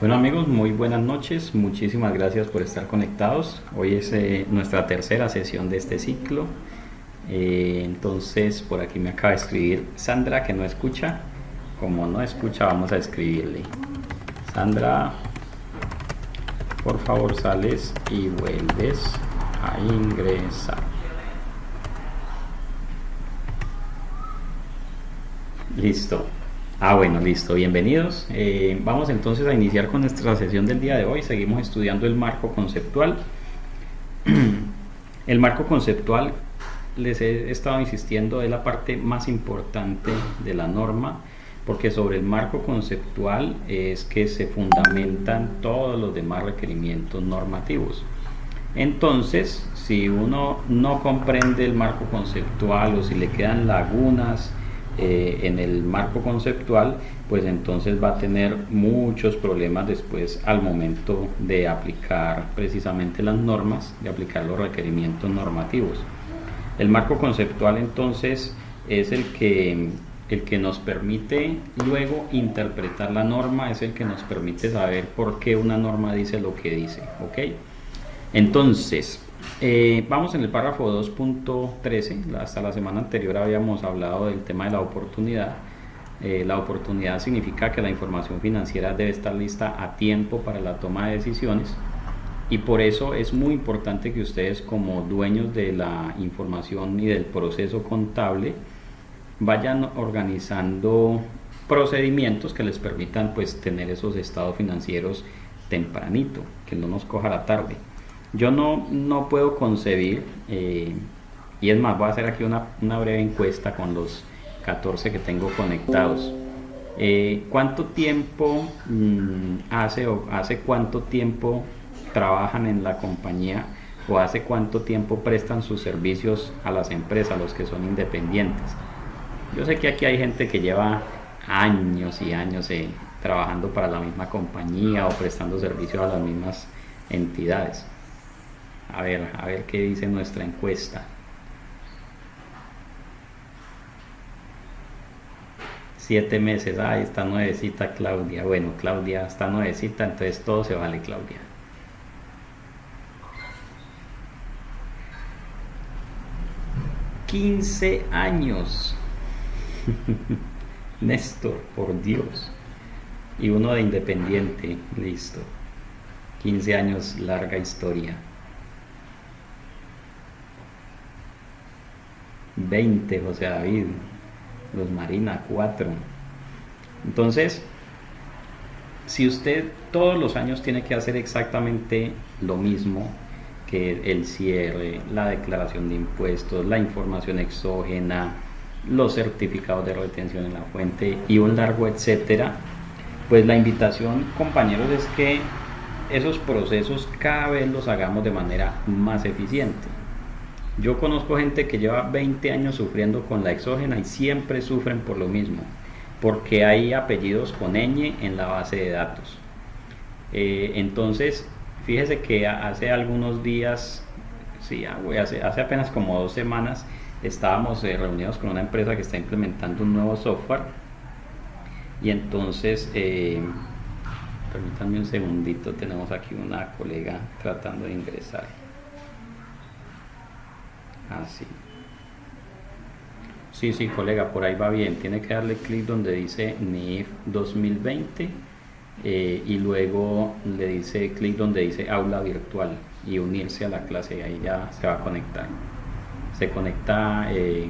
Bueno amigos, muy buenas noches, muchísimas gracias por estar conectados. Hoy es nuestra tercera sesión de este ciclo. Entonces por aquí me acaba de escribir Sandra que no escucha. Como no escucha vamos a escribirle: Sandra, por favor sales y vuelves a ingresar. Listo. Bueno, listo, bienvenidos. Vamos entonces a iniciar con nuestra sesión del día de hoy. Seguimos estudiando el marco conceptual. El marco conceptual, les he estado insistiendo, es la parte más importante de la norma, porque sobre el marco conceptual es que se fundamentan todos los demás requerimientos normativos. Entonces, si uno no comprende el marco conceptual o si le quedan lagunas en el marco conceptual, pues entonces va a tener muchos problemas después al momento de aplicar precisamente las normas, de aplicar los requerimientos normativos. El marco conceptual entonces es el que nos permite luego interpretar la norma, es el que nos permite saber por qué una norma dice lo que dice, ¿ok? Entonces, vamos en el párrafo 2.13. Hasta la semana anterior habíamos hablado del tema de la oportunidad. La oportunidad significa que la información financiera debe estar lista a tiempo para la toma de decisiones, y por eso es muy importante que ustedes, como dueños de la información y del proceso contable, vayan organizando procedimientos que les permitan pues tener esos estados financieros tempranito, que no nos coja la tarde. Yo no puedo concebir, y es más, voy a hacer aquí una breve encuesta con los 14 que tengo conectados. ¿Cuánto tiempo hace cuánto tiempo trabajan en la compañía, o hace cuánto tiempo prestan sus servicios a las empresas, los que son independientes? Yo sé que aquí hay gente que lleva años y años trabajando para la misma compañía o prestando servicios a las mismas entidades. A ver qué dice nuestra encuesta. 7 meses. Está nuevecita Claudia. Bueno, Claudia está nuevecita, entonces todo se vale, Claudia. 15 años. Néstor, por Dios. Y uno de independiente, listo. 15 años, larga historia. 20, José David. Luz Marina, 4. Entonces, si usted todos los años tiene que hacer exactamente lo mismo, que el cierre, la declaración de impuestos, la información exógena, los certificados de retención en la fuente y un largo etcétera, pues la invitación, compañeros, es que esos procesos cada vez los hagamos de manera más eficiente. Yo conozco gente que lleva 20 años sufriendo con la exógena y siempre sufren por lo mismo, porque hay apellidos con ñ en la base de datos. Entonces, fíjese que hace algunos días, hace apenas como 2 semanas, estábamos reunidos con una empresa que está implementando un nuevo software, y entonces, permítanme un segundito, tenemos aquí una colega tratando de ingresar. Sí, colega, por ahí va bien. Tiene que darle clic donde dice NIF 2020 y luego le dice clic donde dice aula virtual y unirse a la clase, y ahí ya se va a conectar. Se conecta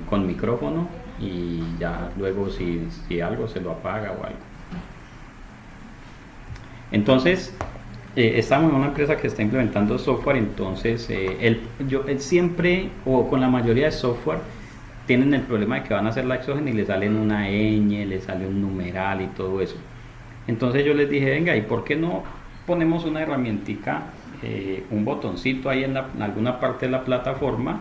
con micrófono y ya luego si algo se lo apaga o algo. Entonces, estamos en una empresa que está implementando software. Entonces siempre, o con la mayoría de software, tienen el problema de que van a hacer la exógena y le salen una ñ, le sale un numeral y todo eso. Entonces yo les dije, venga, ¿y por qué no ponemos una herramientica, un botoncito ahí en alguna parte de la plataforma,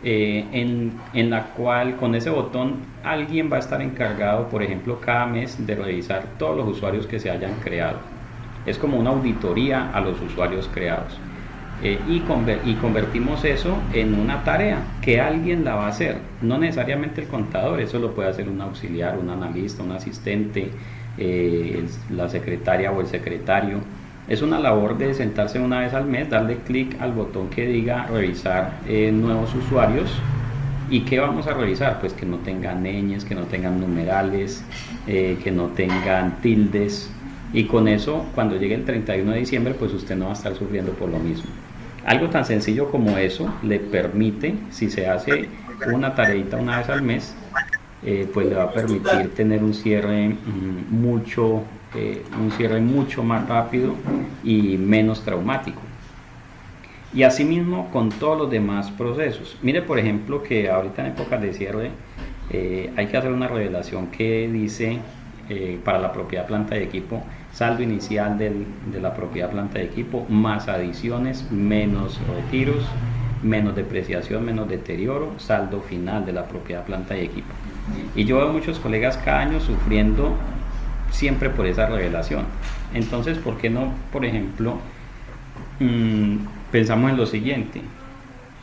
en la cual con ese botón alguien va a estar encargado, por ejemplo, cada mes de revisar todos los usuarios que se hayan creado? Es como una auditoría a los usuarios creados. Y convertimos eso en una tarea que alguien la va a hacer, no necesariamente el contador, eso lo puede hacer un auxiliar, un analista, un asistente, la secretaria o el secretario. Es una labor de sentarse una vez al mes, darle clic al botón que diga revisar nuevos usuarios. ¿Y qué vamos a revisar? Pues que no tengan ñes, que no tengan numerales, que no tengan tildes. Y con eso, cuando llegue el 31 de diciembre, pues usted no va a estar sufriendo por lo mismo. Algo tan sencillo como eso le permite, si se hace una tareita una vez al mes, pues le va a permitir tener un cierre mucho más rápido y menos traumático. Y asimismo con todos los demás procesos. Mire, por ejemplo, que ahorita en épocas de cierre hay que hacer una revelación que dice para la propiedad planta de equipo, saldo inicial de la propiedad planta de equipo, más adiciones, menos retiros, menos depreciación, menos deterioro, saldo final de la propiedad planta de equipo. Y yo veo muchos colegas cada año sufriendo siempre por esa revelación. Entonces, ¿por qué no, por ejemplo, pensamos en lo siguiente?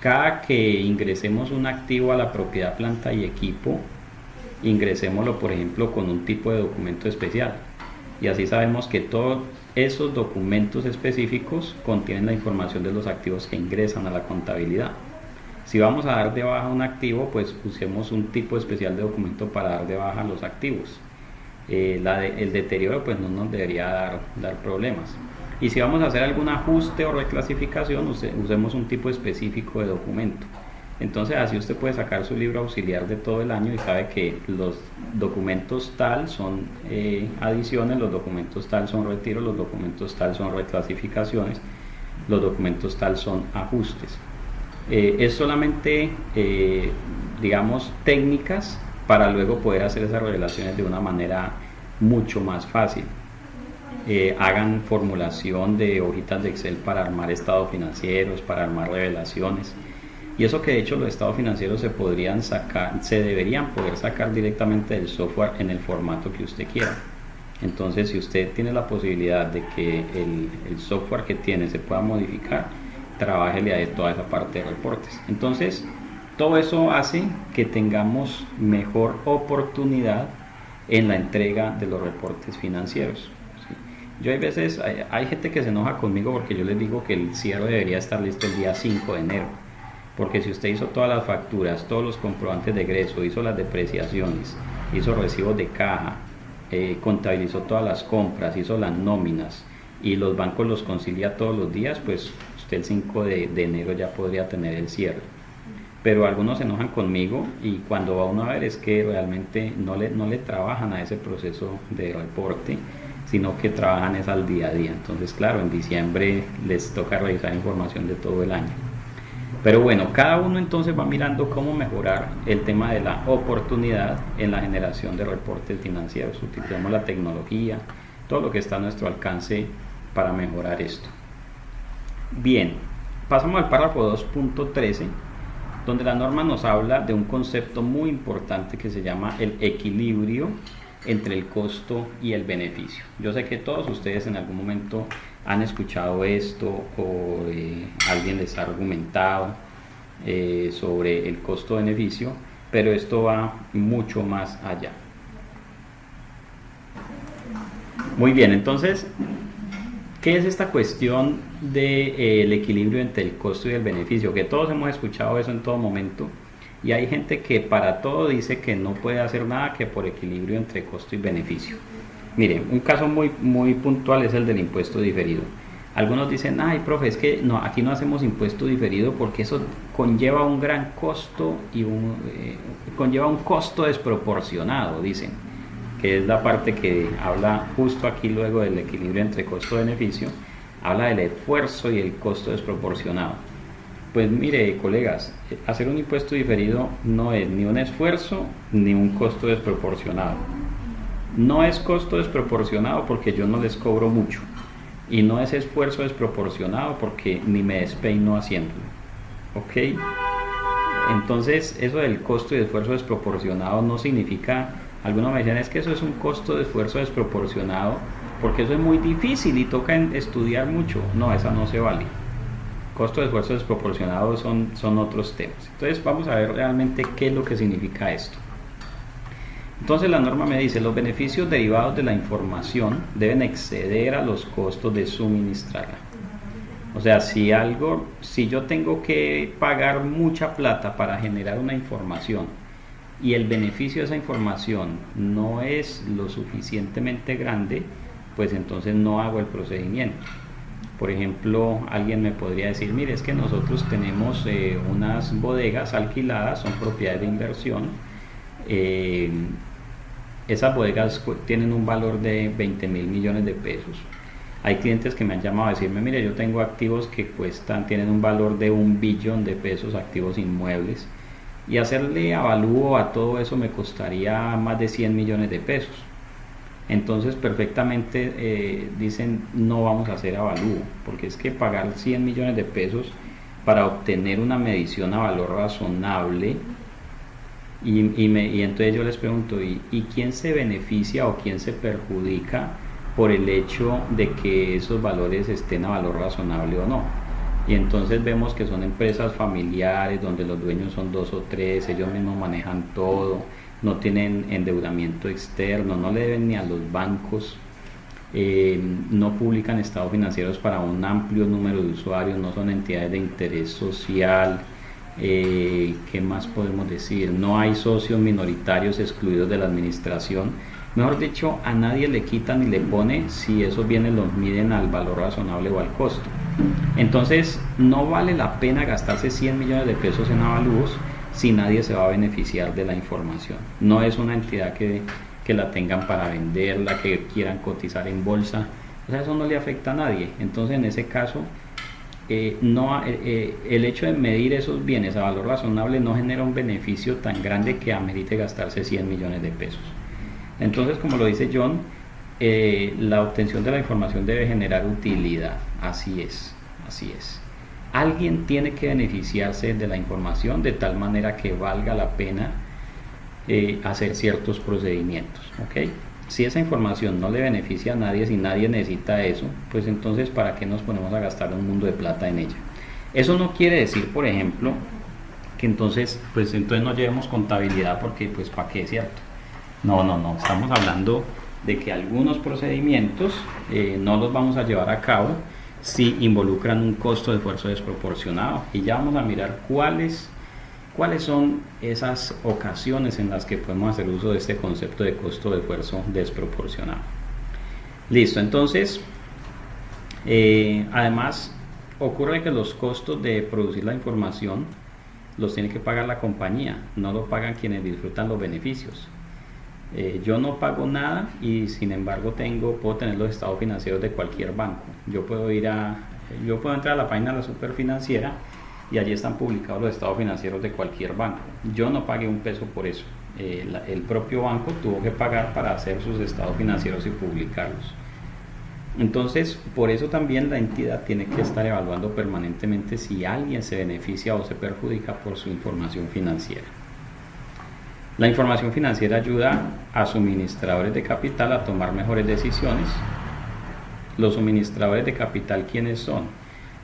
Cada que ingresemos un activo a la propiedad planta y equipo, ingresémoslo, por ejemplo, con un tipo de documento especial. Y así sabemos que todos esos documentos específicos contienen la información de los activos que ingresan a la contabilidad. Si vamos a dar de baja un activo, pues usemos un tipo especial de documento para dar de baja los activos. El deterioro pues no nos debería dar problemas. Y si vamos a hacer algún ajuste o reclasificación, usemos un tipo específico de documento. Entonces así usted puede sacar su libro auxiliar de todo el año y sabe que los documentos tal son adiciones, los documentos tal son retiros, los documentos tal son reclasificaciones, los documentos tal son ajustes. Es solamente digamos técnicas para luego poder hacer esas revelaciones de una manera mucho más fácil. Hagan formulación de hojitas de Excel para armar estados financieros, para armar revelaciones. Y eso que de hecho los estados financieros se deberían poder sacar directamente del software en el formato que usted quiera. Entonces, si usted tiene la posibilidad de que el software que tiene se pueda modificar, trabájele a toda esa parte de reportes. Entonces, todo eso hace que tengamos mejor oportunidad en la entrega de los reportes financieros. Yo hay veces, hay gente que se enoja conmigo porque yo les digo que el cierre debería estar listo el día 5 de enero. Porque si usted hizo todas las facturas, todos los comprobantes de egreso, hizo las depreciaciones, hizo recibos de caja, contabilizó todas las compras, hizo las nóminas y los bancos los concilia todos los días, pues usted el 5 de enero ya podría tener el cierre. Pero algunos se enojan conmigo y cuando va uno a ver es que realmente no le trabajan a ese proceso de reporte, sino que trabajan es al día a día. Entonces, claro, en diciembre les toca revisar información de todo el año. Pero bueno, cada uno entonces va mirando cómo mejorar el tema de la oportunidad en la generación de reportes financieros. Utilizamos la tecnología, todo lo que está a nuestro alcance para mejorar esto. Bien, pasamos al párrafo 2.13, donde la norma nos habla de un concepto muy importante que se llama el equilibrio entre el costo y el beneficio. Yo sé que todos ustedes en algún momento han escuchado esto o alguien les ha argumentado sobre el costo-beneficio, pero esto va mucho más allá. Muy bien, entonces, ¿qué es esta cuestión del equilibrio entre el costo y el beneficio? Que todos hemos escuchado eso en todo momento. Y hay gente que para todo dice que no puede hacer nada que por equilibrio entre costo y beneficio. Miren, un caso muy puntual es el del impuesto diferido. Algunos dicen, ay, profe, es que no, aquí no hacemos impuesto diferido porque eso conlleva un gran costo y conlleva un costo desproporcionado, dicen, que es la parte que habla justo aquí luego del equilibrio entre costo-beneficio, habla del esfuerzo y el costo desproporcionado. Pues mire, colegas, hacer un impuesto diferido no es ni un esfuerzo ni un costo desproporcionado. No es costo desproporcionado porque yo no les cobro mucho. Y no es esfuerzo desproporcionado porque ni me despeino haciéndolo. ¿Ok? Entonces, eso del costo y esfuerzo desproporcionado no significa... Algunos me dicen, es que eso es un costo de esfuerzo desproporcionado porque eso es muy difícil y toca estudiar mucho. No, esa no se vale. Costo de esfuerzo desproporcionado son otros temas. Entonces vamos a ver realmente qué es lo que significa esto. Entonces la norma me dice, los beneficios derivados de la información deben exceder a los costos de suministrarla. O sea, si yo tengo que pagar mucha plata para generar una información y el beneficio de esa información no es lo suficientemente grande, pues entonces no hago el procedimiento. Por ejemplo, alguien me podría decir, mire, es que nosotros tenemos unas bodegas alquiladas, son propiedades de inversión. Esas bodegas tienen un valor de 20 mil millones de pesos. Hay clientes que me han llamado a decirme, mire, yo tengo activos que tienen un valor de 1 billón de pesos, activos inmuebles, y hacerle avalúo a todo eso me costaría más de 100 millones de pesos. Entonces perfectamente dicen, no vamos a hacer avalúo, porque es que pagar 100 millones de pesos para obtener una medición a valor razonable, y entonces yo les pregunto, ¿y quién se beneficia o quién se perjudica por el hecho de que esos valores estén a valor razonable o no? Y entonces vemos que son empresas familiares donde los dueños son 2 o 3, ellos mismos manejan todo, no tienen endeudamiento externo, no le deben ni a los bancos, no publican estados financieros para un amplio número de usuarios, no son entidades de interés social. ¿Qué más podemos decir? No hay socios minoritarios excluidos de la administración. Mejor dicho, a nadie le quitan ni le pone si esos bienes los miden al valor razonable o al costo. Entonces no vale la pena gastarse 100 millones de pesos en avalúos si nadie se va a beneficiar de la información. No es una entidad que la tengan para venderla, que quieran cotizar en bolsa. O sea, eso no le afecta a nadie. Entonces en ese caso el hecho de medir esos bienes a valor razonable no genera un beneficio tan grande que amerite gastarse 100 millones de pesos. Entonces, como lo dice John, la obtención de la información debe generar utilidad. Así es. Alguien tiene que beneficiarse de la información de tal manera que valga la pena hacer ciertos procedimientos, ¿ok? Si esa información no le beneficia a nadie, si nadie necesita eso, pues entonces ¿para qué nos ponemos a gastar un mundo de plata en ella? Eso no quiere decir, por ejemplo, que entonces no llevemos contabilidad porque pues ¿para qué, cierto? No, estamos hablando de que algunos procedimientos no los vamos a llevar a cabo si involucran un costo de esfuerzo desproporcionado, y ya vamos a mirar cuáles son esas ocasiones en las que podemos hacer uso de este concepto de costo de esfuerzo desproporcionado. Listo, entonces, además, ocurre que los costos de producir la información los tiene que pagar la compañía, no lo pagan quienes disfrutan los beneficios. Yo no pago nada y sin embargo puedo tener los estados financieros de cualquier banco. Yo puedo entrar a la página de la Superfinanciera y allí están publicados los estados financieros de cualquier banco. Yo no pagué un peso por eso. El propio banco tuvo que pagar para hacer sus estados financieros y publicarlos. Entonces, por eso también la entidad tiene que estar evaluando permanentemente si alguien se beneficia o se perjudica por su información financiera. La información financiera ayuda a suministradores de capital a tomar mejores decisiones. Los suministradores de capital, ¿quiénes son?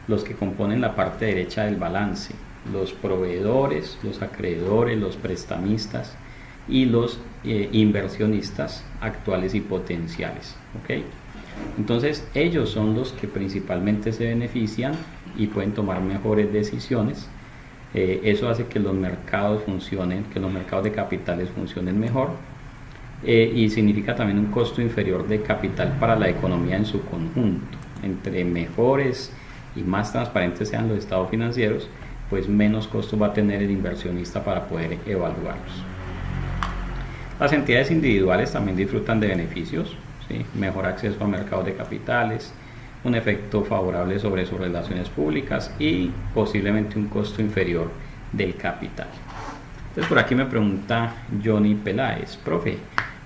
Los que componen la parte derecha del balance, los proveedores, los acreedores, los prestamistas y los inversionistas actuales y potenciales, ¿ok? Entonces ellos son los que principalmente se benefician y pueden tomar mejores decisiones. Eso hace que los mercados funcionen, que los mercados de capitales funcionen mejor, y significa también un costo inferior de capital para la economía en su conjunto. Entre mejores y más transparentes sean los estados financieros, pues menos costo va a tener el inversionista para poder evaluarlos. Las entidades individuales también disfrutan de beneficios, ¿sí? Mejor acceso a mercados de capitales, un efecto favorable sobre sus relaciones públicas y posiblemente un costo inferior del capital. Entonces por aquí me pregunta Johnny Peláez, profe,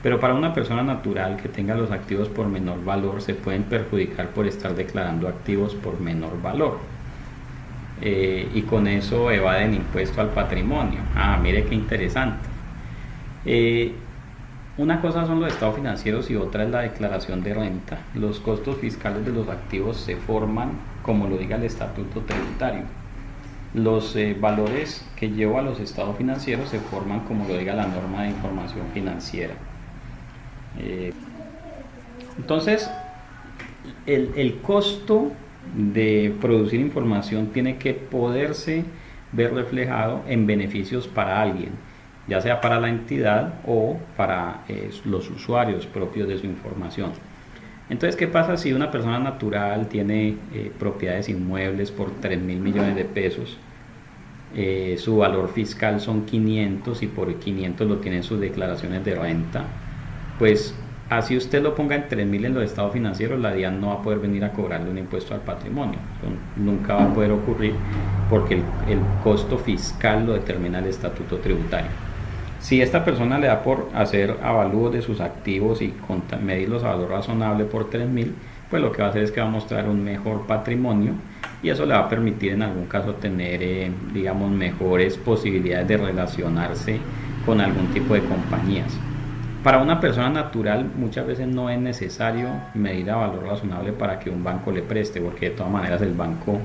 pero para una persona natural que tenga los activos por menor valor, ¿se pueden perjudicar por estar declarando activos por menor valor? Y con eso evaden impuesto al patrimonio. Mire qué interesante. Una cosa son los estados financieros y otra es la declaración de renta. Los costos fiscales de los activos se forman como lo diga el estatuto tributario. Los valores que llevo a los estados financieros se forman como lo diga la norma de información financiera. Entonces, el costo de producir información tiene que poderse ver reflejado en beneficios para alguien, ya sea para la entidad o para los usuarios propios de su información. Entonces, ¿qué pasa si una persona natural tiene propiedades inmuebles por 3.000 millones de pesos? Su valor fiscal son 500 y por 500 lo tienen sus declaraciones de renta. Pues así usted lo ponga en 3.000 en los estados financieros, la DIAN no va a poder venir a cobrarle un impuesto al patrimonio. Nunca va a poder ocurrir porque el costo fiscal lo determina el estatuto tributario. Si esta persona le da por hacer avalúos de sus activos y medirlos a valor razonable por 3.000, pues lo que va a hacer es que va a mostrar un mejor patrimonio y eso le va a permitir en algún caso tener, digamos, mejores posibilidades de relacionarse con algún tipo de compañías. Para una persona natural muchas veces no es necesario medir a valor razonable para que un banco le preste, porque de todas maneras el banco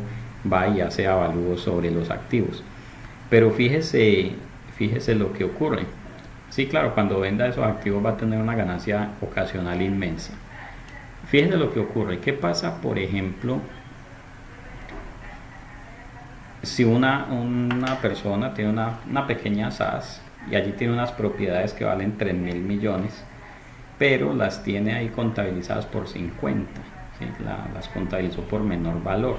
va y hace avalúos sobre los activos. Pero fíjese lo que ocurre. Sí, claro, cuando venda esos activos va a tener una ganancia ocasional inmensa. Fíjese lo que ocurre. ¿Qué pasa, por ejemplo, si una persona tiene una pequeña SAS y allí tiene unas propiedades que valen 3.000 millones, pero las tiene ahí contabilizadas por 50, ¿sí? Las contabilizó por menor valor?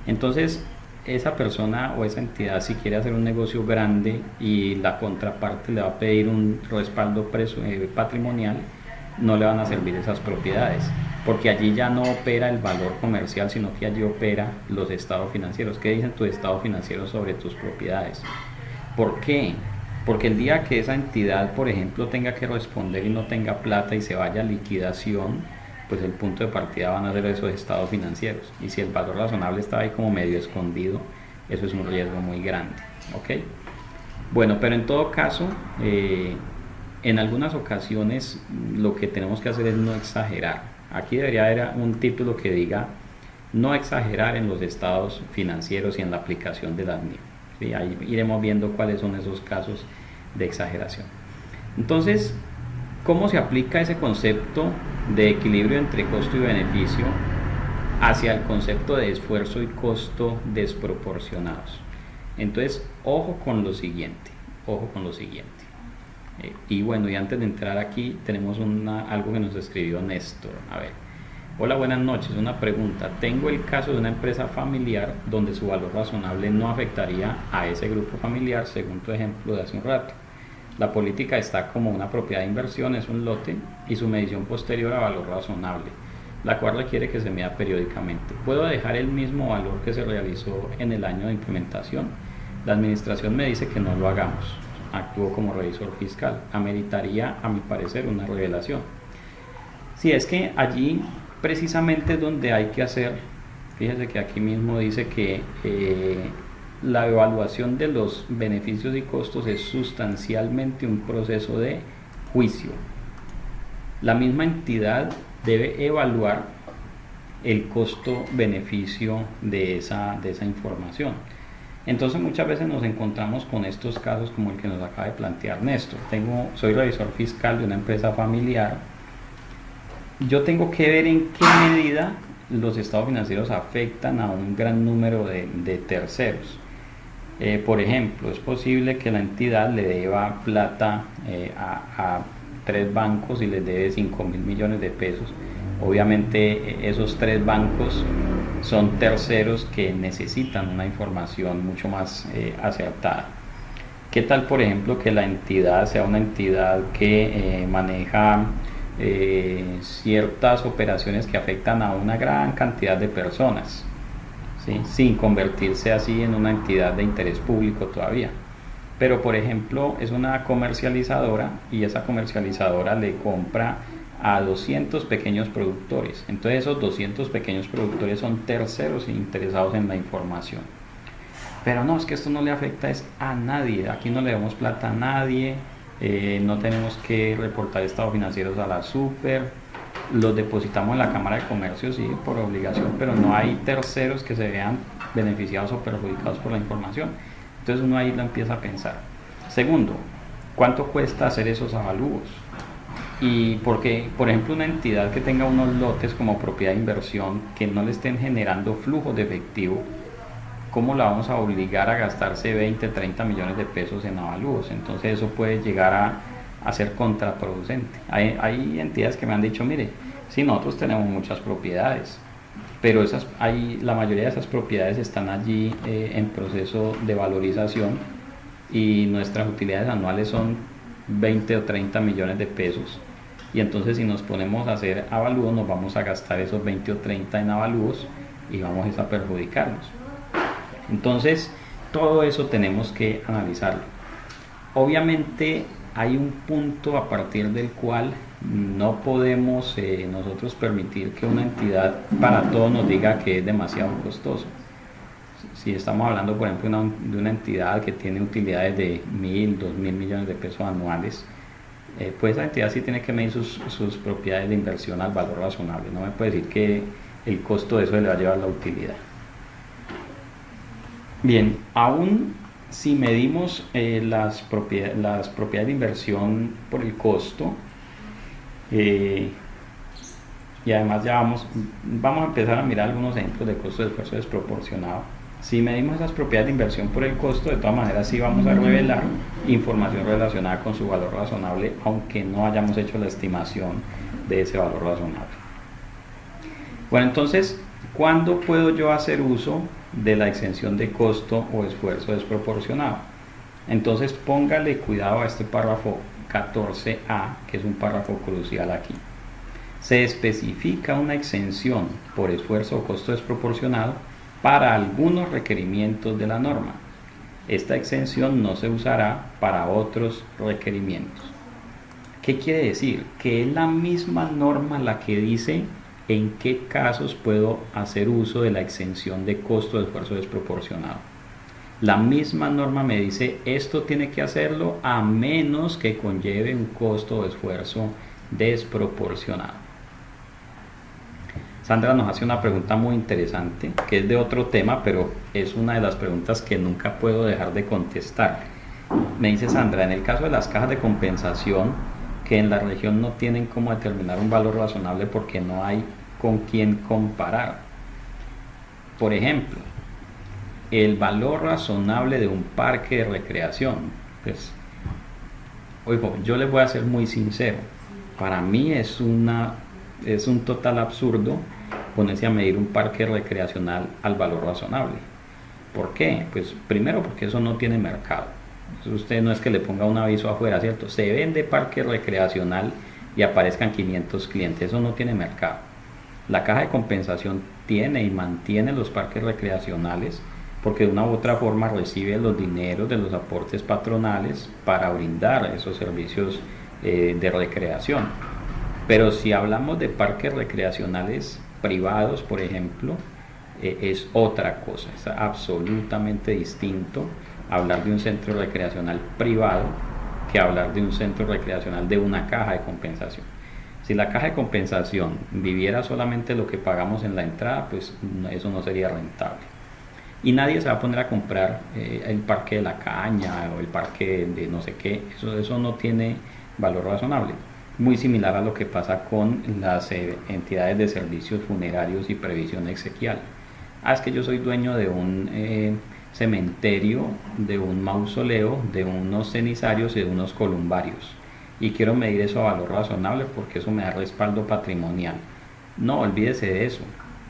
Entonces, esa persona o esa entidad, si quiere hacer un negocio grande y la contraparte le va a pedir un respaldo patrimonial, no le van a servir esas propiedades, porque allí ya no opera el valor comercial, sino que allí opera los estados financieros. ¿Qué dicen tus estados financieros sobre tus propiedades? ¿Por qué? Porque el día que esa entidad, por ejemplo, tenga que responder y no tenga plata y se vaya a liquidación, pues el punto de partida van a ser esos estados financieros. Y si el valor razonable está ahí como medio escondido, eso es un riesgo muy grande. ¿Ok? Bueno, pero en todo caso, en algunas ocasiones lo que tenemos que hacer es no exagerar. Aquí debería haber un título que diga no exagerar en los estados financieros y en la aplicación de las mismas. ¿Sí? Ahí iremos viendo cuáles son esos casos de exageración. Entonces, ¿cómo se aplica ese concepto de equilibrio entre costo y beneficio hacia el concepto de esfuerzo y costo desproporcionados? Entonces, ojo con lo siguiente. Y bueno, y antes de entrar aquí, tenemos algo que nos escribió Néstor. A ver. Hola, buenas noches. Una pregunta. Tengo el caso de una empresa familiar donde su valor razonable no afectaría a ese grupo familiar, según tu ejemplo de hace un rato. La política está como una propiedad de inversión, es un lote, y su medición posterior a valor razonable, la cual requiere que se mida periódicamente. ¿Puedo dejar el mismo valor que se realizó en el año de implementación? La administración me dice que no lo hagamos. Actúo como revisor fiscal. Ameritaría, a mi parecer, una revelación. Sí, es que allí precisamente es donde hay que hacer, fíjese que aquí mismo dice que la evaluación de los beneficios y costos es sustancialmente un proceso de juicio. La misma entidad debe evaluar el costo-beneficio de esa información. Entonces muchas veces nos encontramos con estos casos como el que nos acaba de plantear Néstor. Soy revisor fiscal de una empresa familiar. Yo tengo que ver en qué medida los estados financieros afectan a un gran número de terceros. Por ejemplo, es posible que la entidad le deba plata a 3 bancos y les debe 5.000 millones de pesos. Obviamente esos 3 bancos son terceros que necesitan una información mucho más acertada. ¿Qué tal, por ejemplo, que la entidad sea una entidad que maneja ciertas operaciones que afectan a una gran cantidad de personas, ¿sí? Sin convertirse así en una entidad de interés público todavía? Pero por ejemplo es una comercializadora y esa comercializadora le compra a 200 pequeños productores. Entonces esos 200 pequeños productores son terceros interesados en la información. Pero no, es que esto no le afecta a nadie. Aquí no le damos plata a nadie. No tenemos que reportar estados financieros a la super, los depositamos en la Cámara de Comercio, sí, por obligación, pero no hay terceros que se vean beneficiados o perjudicados por la información. Entonces uno ahí lo empieza a pensar. Segundo, ¿cuánto cuesta hacer esos avalúos? Y porque, por ejemplo, una entidad que tenga unos lotes como propiedad de inversión que no le estén generando flujo de efectivo, ¿cómo la vamos a obligar a gastarse 20, 30 millones de pesos en avalúos? Entonces eso puede llegar a ser contraproducente. Hay entidades que me han dicho, mire, sí, nosotros tenemos muchas propiedades, pero la mayoría de esas propiedades están allí en proceso de valorización y nuestras utilidades anuales son 20 o 30 millones de pesos. Y entonces si nos ponemos a hacer avalúos, nos vamos a gastar esos 20 o 30 en avalúos y vamos a perjudicarnos. Entonces, todo eso tenemos que analizarlo. Obviamente hay un punto a partir del cual no podemos nosotros permitir que una entidad para todo nos diga que es demasiado costoso. Si estamos hablando, por ejemplo, de una entidad que tiene utilidades de 1.000, 2.000 millones de pesos anuales, pues esa entidad sí tiene que medir sus propiedades de inversión al valor razonable. No me puede decir que el costo de eso le va a llevar la utilidad. Bien, aún si medimos las propiedades de inversión por el costo, y además ya vamos a empezar a mirar algunos ejemplos de costo de esfuerzo desproporcionado. Si medimos esas propiedades de inversión por el costo, de todas maneras sí vamos a revelar información relacionada con su valor razonable, aunque no hayamos hecho la estimación de ese valor razonable. Bueno, entonces, ¿cuándo puedo yo hacer uso de la exención de costo o esfuerzo desproporcionado? Entonces póngale cuidado a este párrafo 14a, que es un párrafo crucial aquí. Se especifica una exención por esfuerzo o costo desproporcionado para algunos requerimientos de la norma. Esta exención no se usará para otros requerimientos. ¿Qué quiere decir? Que es la misma norma la que dice en qué casos puedo hacer uso de la exención de costo de esfuerzo desproporcionado. La misma norma me dice esto tiene que hacerlo a menos que conlleve un costo o esfuerzo desproporcionado. Sandra nos hace una pregunta muy interesante que es de otro tema, pero es una de las preguntas que nunca puedo dejar de contestar. Me dice Sandra, en el caso de las cajas de compensación que en la región no tienen cómo determinar un valor razonable porque no hay con quién comparar. Por ejemplo, el valor razonable de un parque de recreación. Pues, oigo, yo les voy a ser muy sincero. Para mí es un total absurdo ponerse a medir un parque recreacional al valor razonable. ¿Por qué? Pues primero porque eso no tiene mercado. Usted no es que le ponga un aviso afuera, ¿cierto? Se vende parque recreacional y aparezcan 500 clientes, eso no tiene mercado. La caja de compensación tiene y mantiene los parques recreacionales porque de una u otra forma recibe los dineros de los aportes patronales para brindar esos servicios de recreación. Pero si hablamos de parques recreacionales privados, por ejemplo, es otra cosa, es absolutamente distinto hablar de un centro recreacional privado que hablar de un centro recreacional de una caja de compensación. Si la caja de compensación viviera solamente lo que pagamos en la entrada, pues eso no sería rentable. Y nadie se va a poner a comprar el parque de la caña o el parque de no sé qué, eso no tiene valor razonable. Muy similar a lo que pasa con las entidades de servicios funerarios y previsión exequial. Es que yo soy dueño de un cementerio, de un mausoleo, de unos cenizarios y de unos columbarios y quiero medir eso a valor razonable porque eso me da respaldo patrimonial. No, olvídese de eso.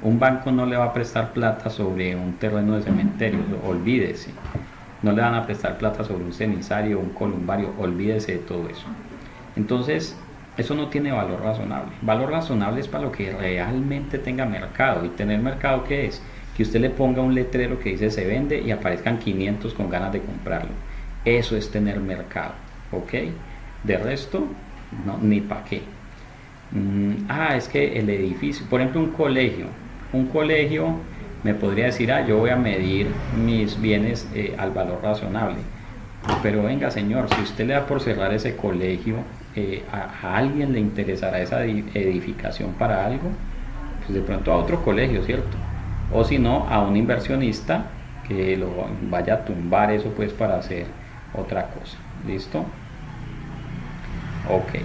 Un banco no le va a prestar plata sobre un terreno de cementerio, olvídese. No le van a prestar plata sobre un cenizario o un columbario, olvídese de todo eso. Entonces, eso no tiene valor razonable. Valor razonable es para lo que realmente tenga mercado. ¿Y tener mercado qué es? Que usted le ponga un letrero que dice se vende y aparezcan 500 con ganas de comprarlo. Eso es tener mercado, ¿ok? De resto, no, ni para qué. Es que el edificio, por ejemplo, un colegio me podría decir, yo voy a medir mis bienes al valor razonable. Pero venga, señor, si usted le da por cerrar ese colegio, ¿a alguien le interesará esa edificación para algo? Pues de pronto a otro colegio, ¿cierto? o si no a un inversionista que lo vaya a tumbar eso pues para hacer otra cosa. ¿Listo? Ok.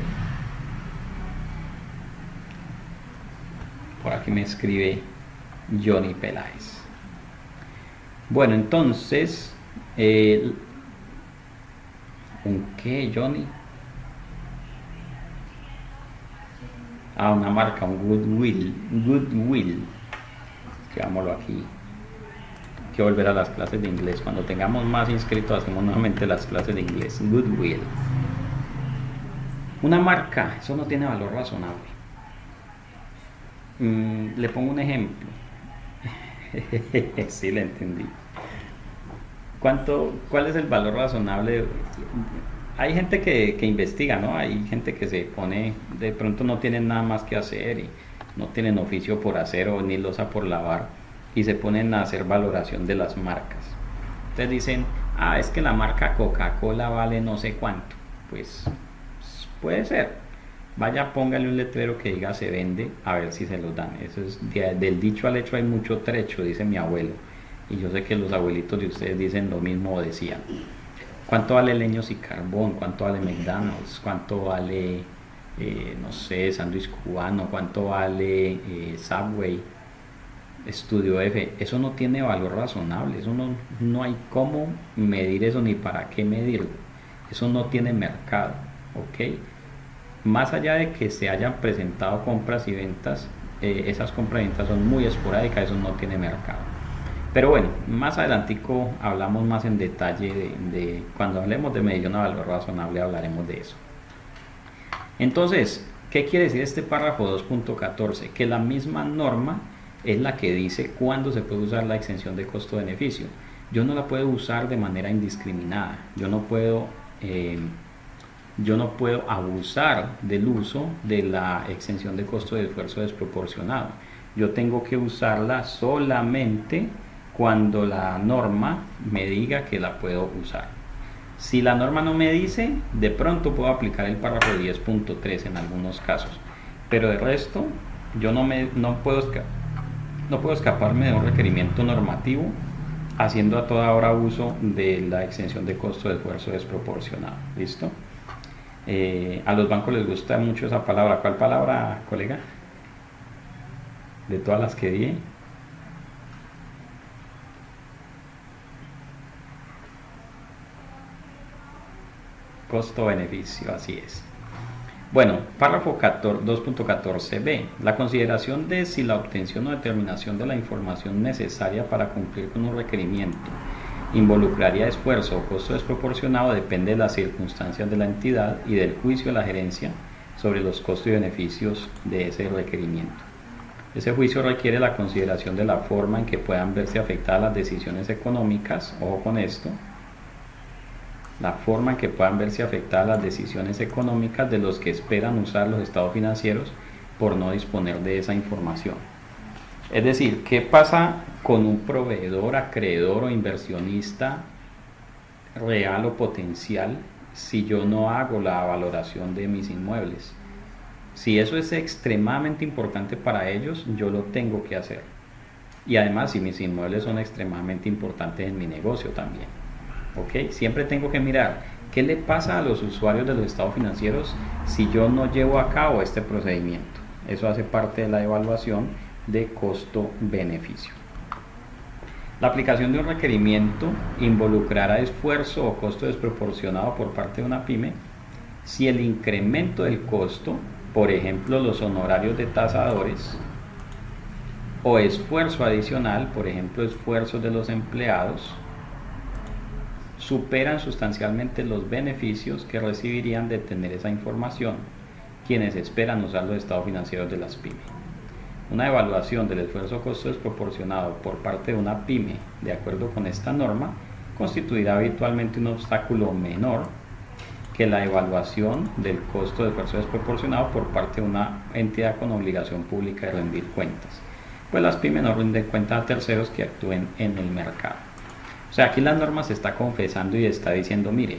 Por aquí me escribe Johnny Peláez. Bueno, entonces, ¿un qué, Johnny? Una marca, un goodwill. Goodwill. Escribámoslo aquí. Hay que volver a las clases de inglés. Cuando tengamos más inscritos, hacemos nuevamente las clases de inglés. Goodwill. Una marca, eso no tiene valor razonable. Le pongo un ejemplo. Sí, le entendí. ¿Cuál es el valor razonable? Hay gente que investiga, ¿no? Hay gente que se pone, de pronto no tienen nada más que hacer y no tienen oficio por hacer o ni loza por lavar y se ponen a hacer valoración de las marcas. Entonces dicen, es que la marca Coca-Cola vale no sé cuánto. Pues puede ser. Vaya, póngale un letrero que diga se vende, a ver si se los dan. Eso es, del dicho al hecho hay mucho trecho, dice mi abuelo. Y yo sé que los abuelitos de ustedes dicen lo mismo o decían. ¿Cuánto vale Leños y Carbón? ¿Cuánto vale McDonald's? ¿Cuánto vale, no sé, sándwich cubano? ¿Cuánto vale Subway? Estudio F. Eso no tiene valor razonable. Eso no hay cómo medir eso ni para qué medirlo. Eso no tiene mercado. ¿Ok? Más allá de que se hayan presentado compras y ventas, esas compras y ventas son muy esporádicas, eso no tiene mercado. Pero bueno, más adelantico hablamos más en detalle de cuando hablemos de medición a valor razonable hablaremos de eso. Entonces, ¿qué quiere decir este párrafo 2.14? Que la misma norma es la que dice cuándo se puede usar la exención de costo-beneficio. Yo no la puedo usar de manera indiscriminada. Yo no puedo abusar del uso de la exención de costo de esfuerzo desproporcionado. Yo tengo que usarla solamente cuando la norma me diga que la puedo usar. Si la norma no me dice, de pronto puedo aplicar el párrafo 10.3 en algunos casos, pero de resto yo no puedo escaparme de un requerimiento normativo haciendo a toda hora uso de la exención de costo de esfuerzo desproporcionado. ¿Listo? A los bancos les gusta mucho esa palabra. ¿Cuál palabra, colega? De todas las que di. Costo-beneficio, así es. Bueno, párrafo 2.14b. La consideración de si la obtención o determinación de la información necesaria para cumplir con un requerimiento involucraría esfuerzo o costo desproporcionado depende de las circunstancias de la entidad y del juicio de la gerencia sobre los costos y beneficios de ese requerimiento. Ese juicio requiere la consideración de la forma en que puedan verse afectadas las decisiones económicas, ojo con esto, la forma en que puedan verse afectadas las decisiones económicas de los que esperan usar los estados financieros por no disponer de esa información. Es decir, ¿qué pasa con un proveedor, acreedor o inversionista real o potencial si yo no hago la valoración de mis inmuebles? Si eso es extremadamente importante para ellos, yo lo tengo que hacer. Y además, si mis inmuebles son extremadamente importantes en mi negocio también. ¿Ok? Siempre tengo que mirar qué le pasa a los usuarios de los estados financieros si yo no llevo a cabo este procedimiento. Eso hace parte de la evaluación de costo-beneficio. La aplicación de un requerimiento involucrará esfuerzo o costo desproporcionado por parte de una pyme si el incremento del costo, por ejemplo los honorarios de tasadores, o esfuerzo adicional, por ejemplo esfuerzos de los empleados, superan sustancialmente los beneficios que recibirían de tener esa información quienes esperan usar los estados financieros de las pymes. Una evaluación del esfuerzo costo desproporcionado por parte de una pyme, de acuerdo con esta norma, constituirá habitualmente un obstáculo menor que la evaluación del costo de esfuerzo desproporcionado por parte de una entidad con obligación pública de rendir cuentas, pues las pymes no rinden cuentas a terceros que actúen en el mercado. O sea, aquí la norma se está confesando y está diciendo, mire,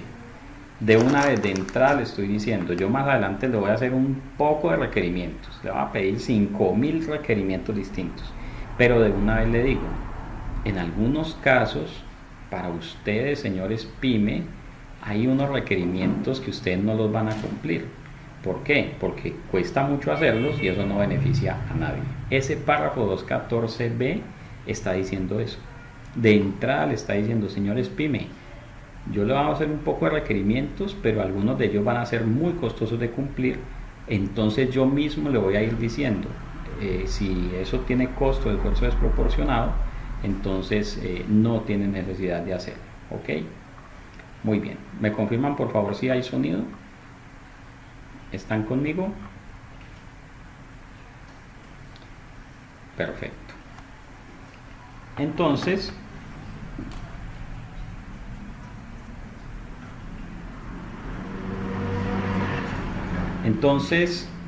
de una vez de entrada le estoy diciendo, yo más adelante le voy a hacer un poco de requerimientos, le voy a pedir 5.000 requerimientos distintos, Pero de una vez le digo, en algunos casos, para ustedes, señores PYME, hay unos requerimientos que ustedes no los van a cumplir. ¿Por qué? Porque cuesta mucho hacerlos y eso no beneficia a nadie. Ese párrafo 214b está diciendo eso. De entrada le está diciendo, señores PYME, yo le voy a hacer un poco de requerimientos, pero algunos de ellos van a ser muy costosos de cumplir. Entonces yo mismo le voy a ir diciendo, si eso tiene costo de esfuerzo desproporcionado, entonces no tiene necesidad de hacerlo. ¿Ok? Muy bien. ¿Me confirman por favor si hay sonido? ¿Están conmigo? Perfecto. Entonces,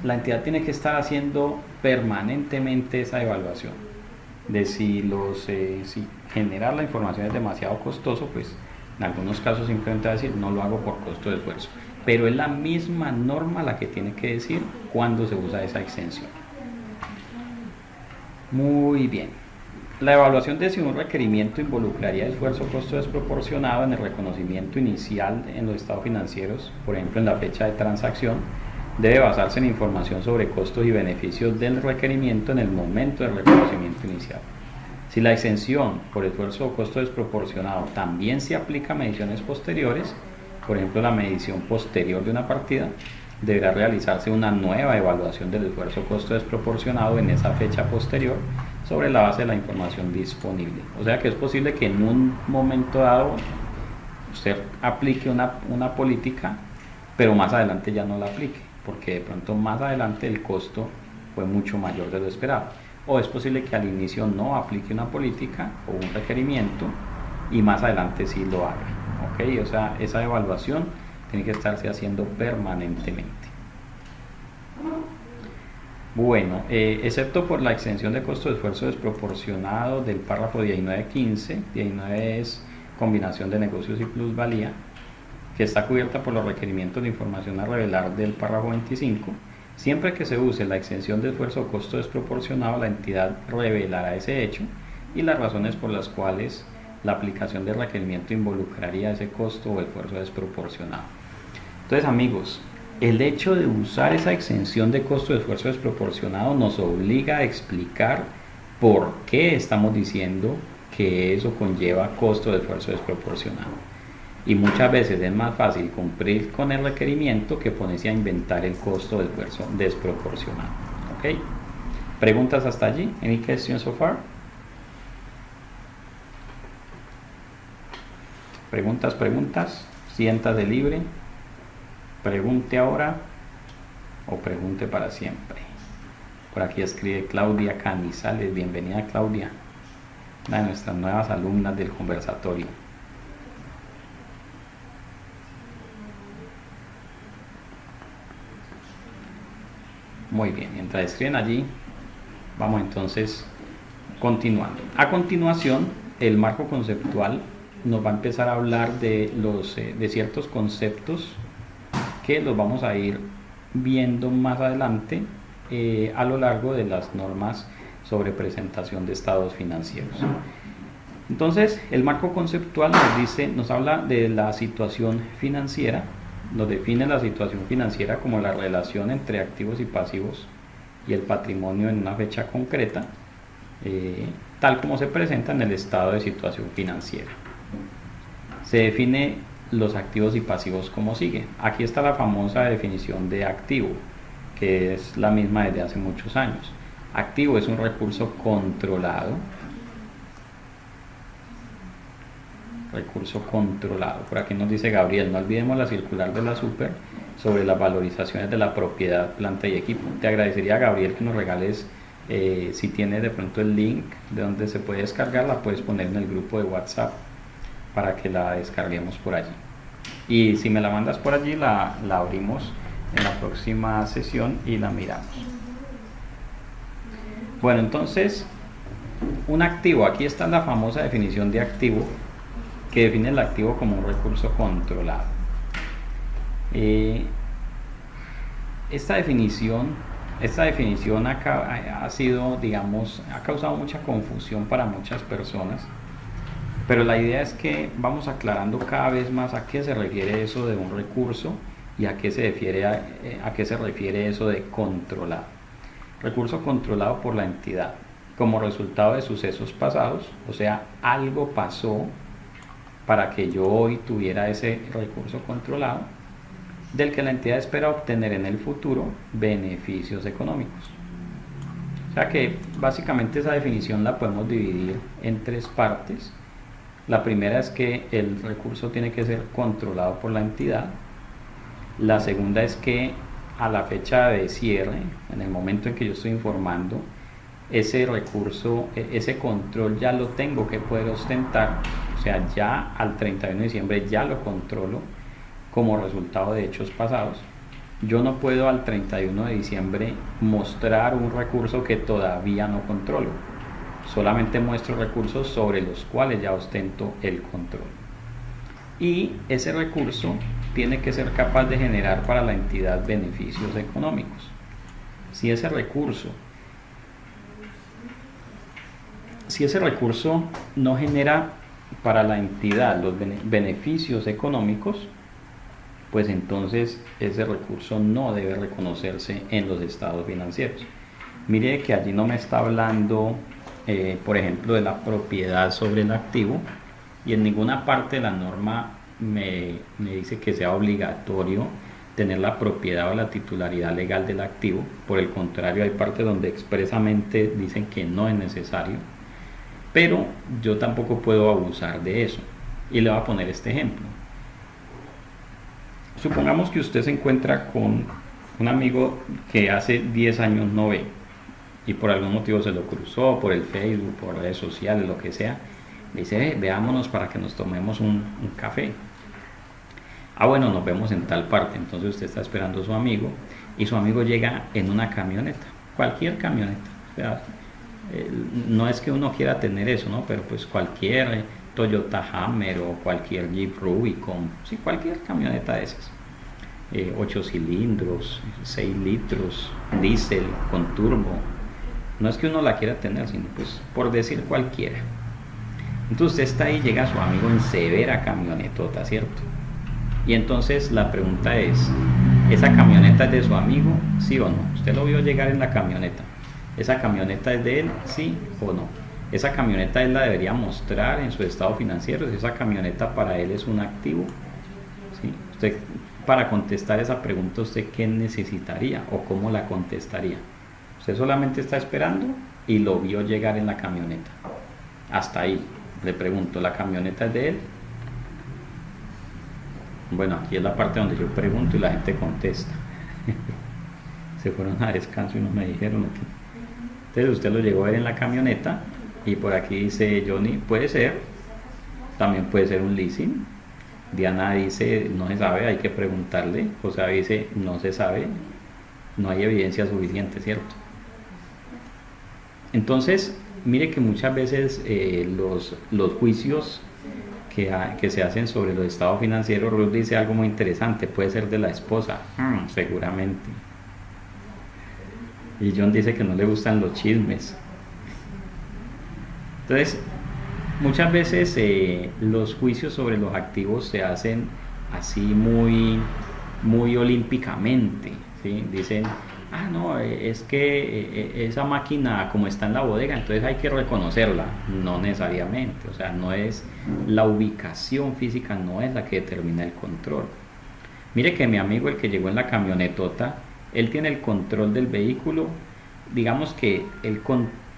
la entidad tiene que estar haciendo permanentemente esa evaluación de si generar la información es demasiado costoso, pues en algunos casos simplemente va a decir no lo hago por costo de esfuerzo, pero es la misma norma la que tiene que decir cuándo se usa esa exención. Muy bien. La evaluación de si un requerimiento involucraría esfuerzo o costo desproporcionado en el reconocimiento inicial en los estados financieros, por ejemplo en la fecha de transacción, debe basarse en información sobre costos y beneficios del requerimiento en el momento del reconocimiento inicial. Si la exención por esfuerzo o costo desproporcionado también se aplica a mediciones posteriores, por ejemplo la medición posterior de una partida, deberá realizarse una nueva evaluación del esfuerzo o costo desproporcionado en esa fecha posterior sobre la base de la información disponible. O sea que es posible que en un momento dado usted aplique una política, pero más adelante ya no la aplique, porque de pronto más adelante el costo fue mucho mayor de lo esperado. O es posible que al inicio no aplique una política o un requerimiento y más adelante sí lo haga. ¿Ok? O sea, esa evaluación tiene que estarse haciendo permanentemente. Bueno, excepto por la exención de costo de esfuerzo desproporcionado del párrafo 19.15, 19 es combinación de negocios y plusvalía, que está cubierta por los requerimientos de información a revelar del párrafo 25, siempre que se use la exención de esfuerzo o costo desproporcionado, la entidad revelará ese hecho y las razones por las cuales la aplicación del requerimiento involucraría ese costo o esfuerzo desproporcionado. Entonces, amigos, el hecho de usar esa exención de costo de esfuerzo desproporcionado nos obliga a explicar por qué estamos diciendo que eso conlleva costo de esfuerzo desproporcionado. Y muchas veces es más fácil cumplir con el requerimiento que ponerse a inventar el costo de esfuerzo desproporcionado. ¿Ok? ¿Preguntas hasta allí? Any questions so far? Preguntas. Siéntase libre. Pregunte ahora o pregunte para siempre. Por aquí escribe Claudia Canizales. Bienvenida, Claudia, una de nuestras nuevas alumnas del conversatorio. Muy bien, mientras escriben allí, vamos entonces continuando. A continuación, el marco conceptual nos va a empezar a hablar de ciertos conceptos que los vamos a ir viendo más adelante a lo largo de las normas sobre presentación de estados financieros. Entonces, el marco conceptual nos habla de la situación financiera, nos define la situación financiera como la relación entre activos y pasivos y el patrimonio en una fecha concreta, tal como se presenta en el estado de situación financiera. Se define los activos y pasivos como sigue. Aquí está la famosa definición de activo, que es la misma desde hace muchos años. Activo es un recurso controlado. Por aquí nos dice Gabriel, no olvidemos la circular de la Super sobre las valorizaciones de la propiedad, planta y equipo. Te agradecería, Gabriel, que nos regales, si tienes de pronto el link de donde se puede descargar, la puedes poner en el grupo de WhatsApp para que la descarguemos por allí. Y si me la mandas por allí, la abrimos en la próxima sesión y la miramos. Bueno, entonces, un activo, aquí está la famosa definición de activo, que define el activo como un recurso controlado. Esta definición Esta definición ha sido, digamos, ha causado mucha confusión para muchas personas, pero la idea es que vamos aclarando cada vez más a qué se refiere eso de un recurso y a qué se refiere, a qué se refiere eso de controlado. Recurso controlado por la entidad como resultado de sucesos pasados, o sea, algo pasó para que yo hoy tuviera ese recurso controlado, del que la entidad espera obtener en el futuro beneficios económicos. O sea que básicamente esa definición la podemos dividir en tres partes. La primera es que el recurso tiene que ser controlado por la entidad. La segunda es que a la fecha de cierre, en el momento en que yo estoy informando, ese recurso, ese control ya lo tengo que poder ostentar, o sea, ya al 31 de diciembre ya lo controlo como resultado de hechos pasados. Yo no puedo al 31 de diciembre mostrar un recurso que todavía no controlo, solamente muestro recursos sobre los cuales ya ostento el control. Y ese recurso tiene que ser capaz de generar para la entidad beneficios económicos. Si ese recurso no genera para la entidad los beneficios económicos, pues entonces ese recurso no debe reconocerse en los estados financieros. Mire que allí no me está hablando, por ejemplo, de la propiedad sobre el activo, y en ninguna parte de la norma me dice que sea obligatorio tener la propiedad o la titularidad legal del activo. Por el contrario, hay partes donde expresamente dicen que no es necesario, pero yo tampoco puedo abusar de eso, y le voy a poner este ejemplo. Supongamos que usted se encuentra con un amigo que hace 10 años no ve, y por algún motivo se lo cruzó por el Facebook, por redes sociales, lo que sea. Le dice, veámonos para que nos tomemos un café. Bueno, nos vemos en tal parte. Entonces usted está esperando a su amigo, y su amigo llega en una camioneta, cualquier camioneta. O sea, no es que uno quiera tener eso, ¿no? Pero pues cualquier Toyota Hammer o cualquier Jeep Rubicon, sí, cualquier camioneta de esas. 8 cilindros, 6 litros, diésel, con turbo. No es que uno la quiera tener, sino pues por decir cualquiera. Entonces usted está ahí, llega su amigo en severa camionetota, ¿cierto? Y entonces la pregunta es, ¿esa camioneta es de su amigo? ¿Sí o no? Usted lo vio llegar en la camioneta. ¿Esa camioneta es de él? ¿Sí o no? ¿Esa camioneta él la debería mostrar en su estado financiero? ¿Si esa camioneta para él es un activo? ¿Sí? Usted, para contestar esa pregunta, ¿usted qué necesitaría o cómo la contestaría? Usted solamente está esperando y lo vio llegar en la camioneta. Hasta ahí. Le pregunto, ¿la camioneta es de él? Bueno, aquí es la parte donde yo pregunto y la gente contesta. Se fueron a descanso y no me dijeron. Entonces usted lo llegó a ver en la camioneta, y por aquí dice Johnny, puede ser, también puede ser un leasing. Diana dice, no se sabe, hay que preguntarle. José dice, no se sabe, no hay evidencia suficiente, ¿cierto? Entonces, mire que muchas veces los juicios que se hacen sobre los estados financieros, Ruth dice algo muy interesante, puede ser de la esposa, seguramente. Y John dice que no le gustan los chismes. Entonces, muchas veces los juicios sobre los activos se hacen así muy, muy olímpicamente, ¿sí? Dicen, no, es que esa máquina como está en la bodega, entonces hay que reconocerla. No necesariamente, o sea, no es la ubicación física, no es la que determina el control. Mire que mi amigo, el que llegó en la camionetota, él tiene el control del vehículo, digamos que él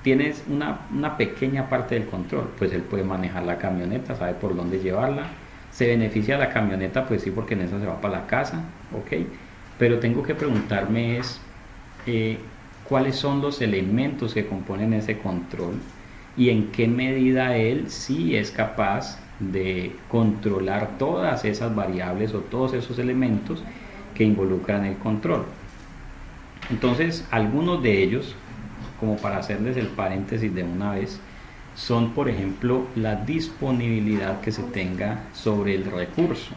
tiene una pequeña parte del control, pues él puede manejar la camioneta, sabe por dónde llevarla, se beneficia la camioneta, pues sí, porque en esa se va para la casa, ok, pero tengo que preguntarme cuáles son los elementos que componen ese control y en qué medida él sí es capaz de controlar todas esas variables o todos esos elementos que involucran el control. Entonces, algunos de ellos, como para hacerles el paréntesis de una vez, son, por ejemplo, la disponibilidad que se tenga sobre el recurso.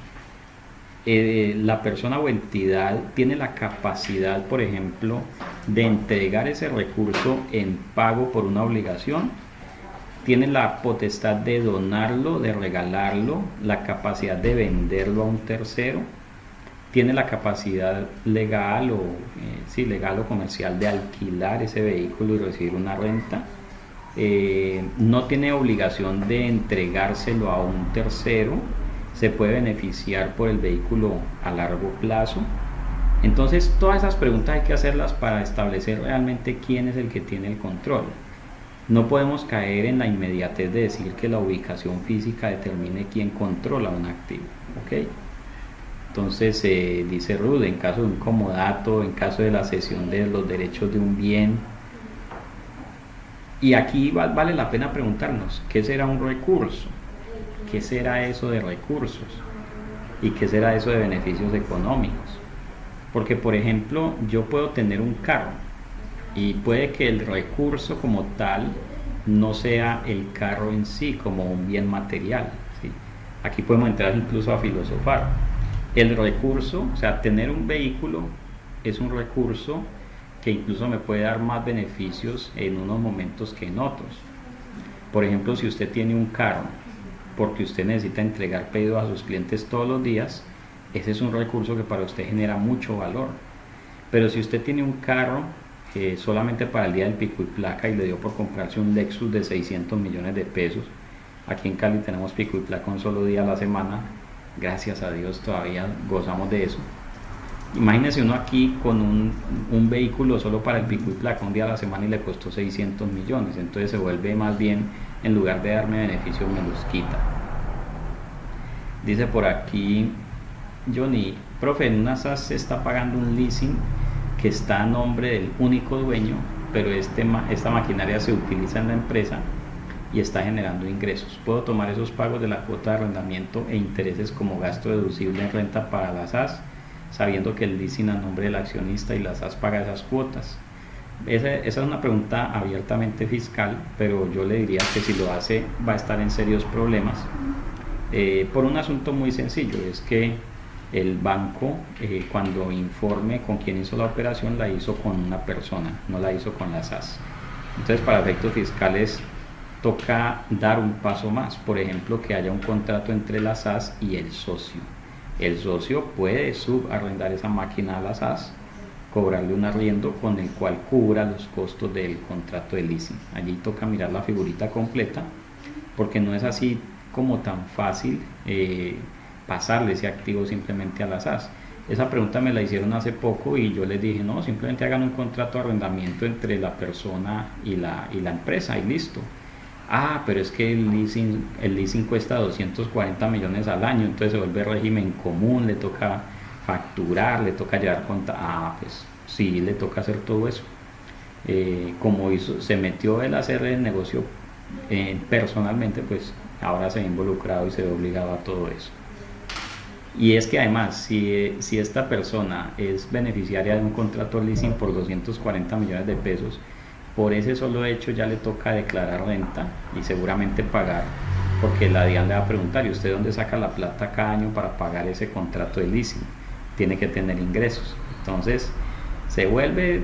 la persona o entidad tiene la capacidad, por ejemplo, de entregar ese recurso en pago por una obligación, tiene la potestad de donarlo, de regalarlo, la capacidad de venderlo a un tercero, tiene la capacidad legal legal o comercial de alquilar ese vehículo y recibir una renta. No tiene obligación de entregárselo a un tercero, se puede beneficiar por el vehículo a largo plazo. Entonces todas esas preguntas hay que hacerlas para establecer realmente quién es el que tiene el control. No podemos caer en la inmediatez de decir que la ubicación física determine quién controla un activo, ¿ok? Entonces dice Ruth, en caso de un comodato, en caso de la cesión de los derechos de un bien. Y aquí vale la pena preguntarnos, ¿qué será un recurso? ¿Qué será eso de recursos? ¿Y qué será eso de beneficios económicos? Porque, por ejemplo, yo puedo tener un carro y puede que el recurso como tal no sea el carro en sí como un bien material, ¿sí? Aquí podemos entrar incluso a filosofar. El recurso, o sea, tener un vehículo es un recurso que incluso me puede dar más beneficios en unos momentos que en otros. Por ejemplo, si usted tiene un carro porque usted necesita entregar pedidos a sus clientes todos los días, ese es un recurso que para usted genera mucho valor. Pero si usted tiene un carro solamente para el día del pico y placa y le dio por comprarse un Lexus de 600 millones de pesos, aquí en Cali tenemos pico y placa un solo día a la semana, gracias a Dios todavía gozamos de eso. Imagínese uno aquí con un vehículo solo para el pico y placa un día a la semana y le costó 600 millones, entonces se vuelve más bien, en lugar de darme beneficios, me los quita. Dice por aquí Johnny, profe, en una SAS se está pagando un leasing que está a nombre del único dueño, pero esta maquinaria se utiliza en la empresa y está generando ingresos. ¿Puedo tomar esos pagos de la cuota de arrendamiento e intereses como gasto deducible en renta para la SAS, sabiendo que el leasing a nombre del accionista y la SAS paga esas cuotas? Esa es una pregunta abiertamente fiscal, pero yo le diría que si lo hace va a estar en serios problemas, por un asunto muy sencillo, es que el banco cuando informe con quién hizo la operación la hizo con una persona, no la hizo con la SAS. Entonces para efectos fiscales toca dar un paso más, por ejemplo que haya un contrato entre la SAS y el socio. El socio puede subarrendar esa máquina a la SAS, cobrarle un arriendo con el cual cubra los costos del contrato de leasing. Allí toca mirar la figurita completa, porque no es así como tan fácil pasarle ese activo simplemente a la SAS. Esa pregunta me la hicieron hace poco y yo les dije, no, simplemente hagan un contrato de arrendamiento entre la persona y la empresa y listo. Ah, pero es que el leasing cuesta 240 millones al año, entonces se vuelve régimen común, le toca facturar, le toca llevar cuenta. Ah, pues sí, le toca hacer todo eso. Como se metió él a hacer el negocio personalmente, pues ahora se ha involucrado y se ve obligado a todo eso. Y es que además, si esta persona es beneficiaria de un contrato de leasing por 240 millones de pesos, por ese solo hecho ya le toca declarar renta y seguramente pagar, porque la DIAN le va a preguntar, ¿y usted dónde saca la plata cada año para pagar ese contrato de leasing? Tiene que tener ingresos. Entonces se vuelve,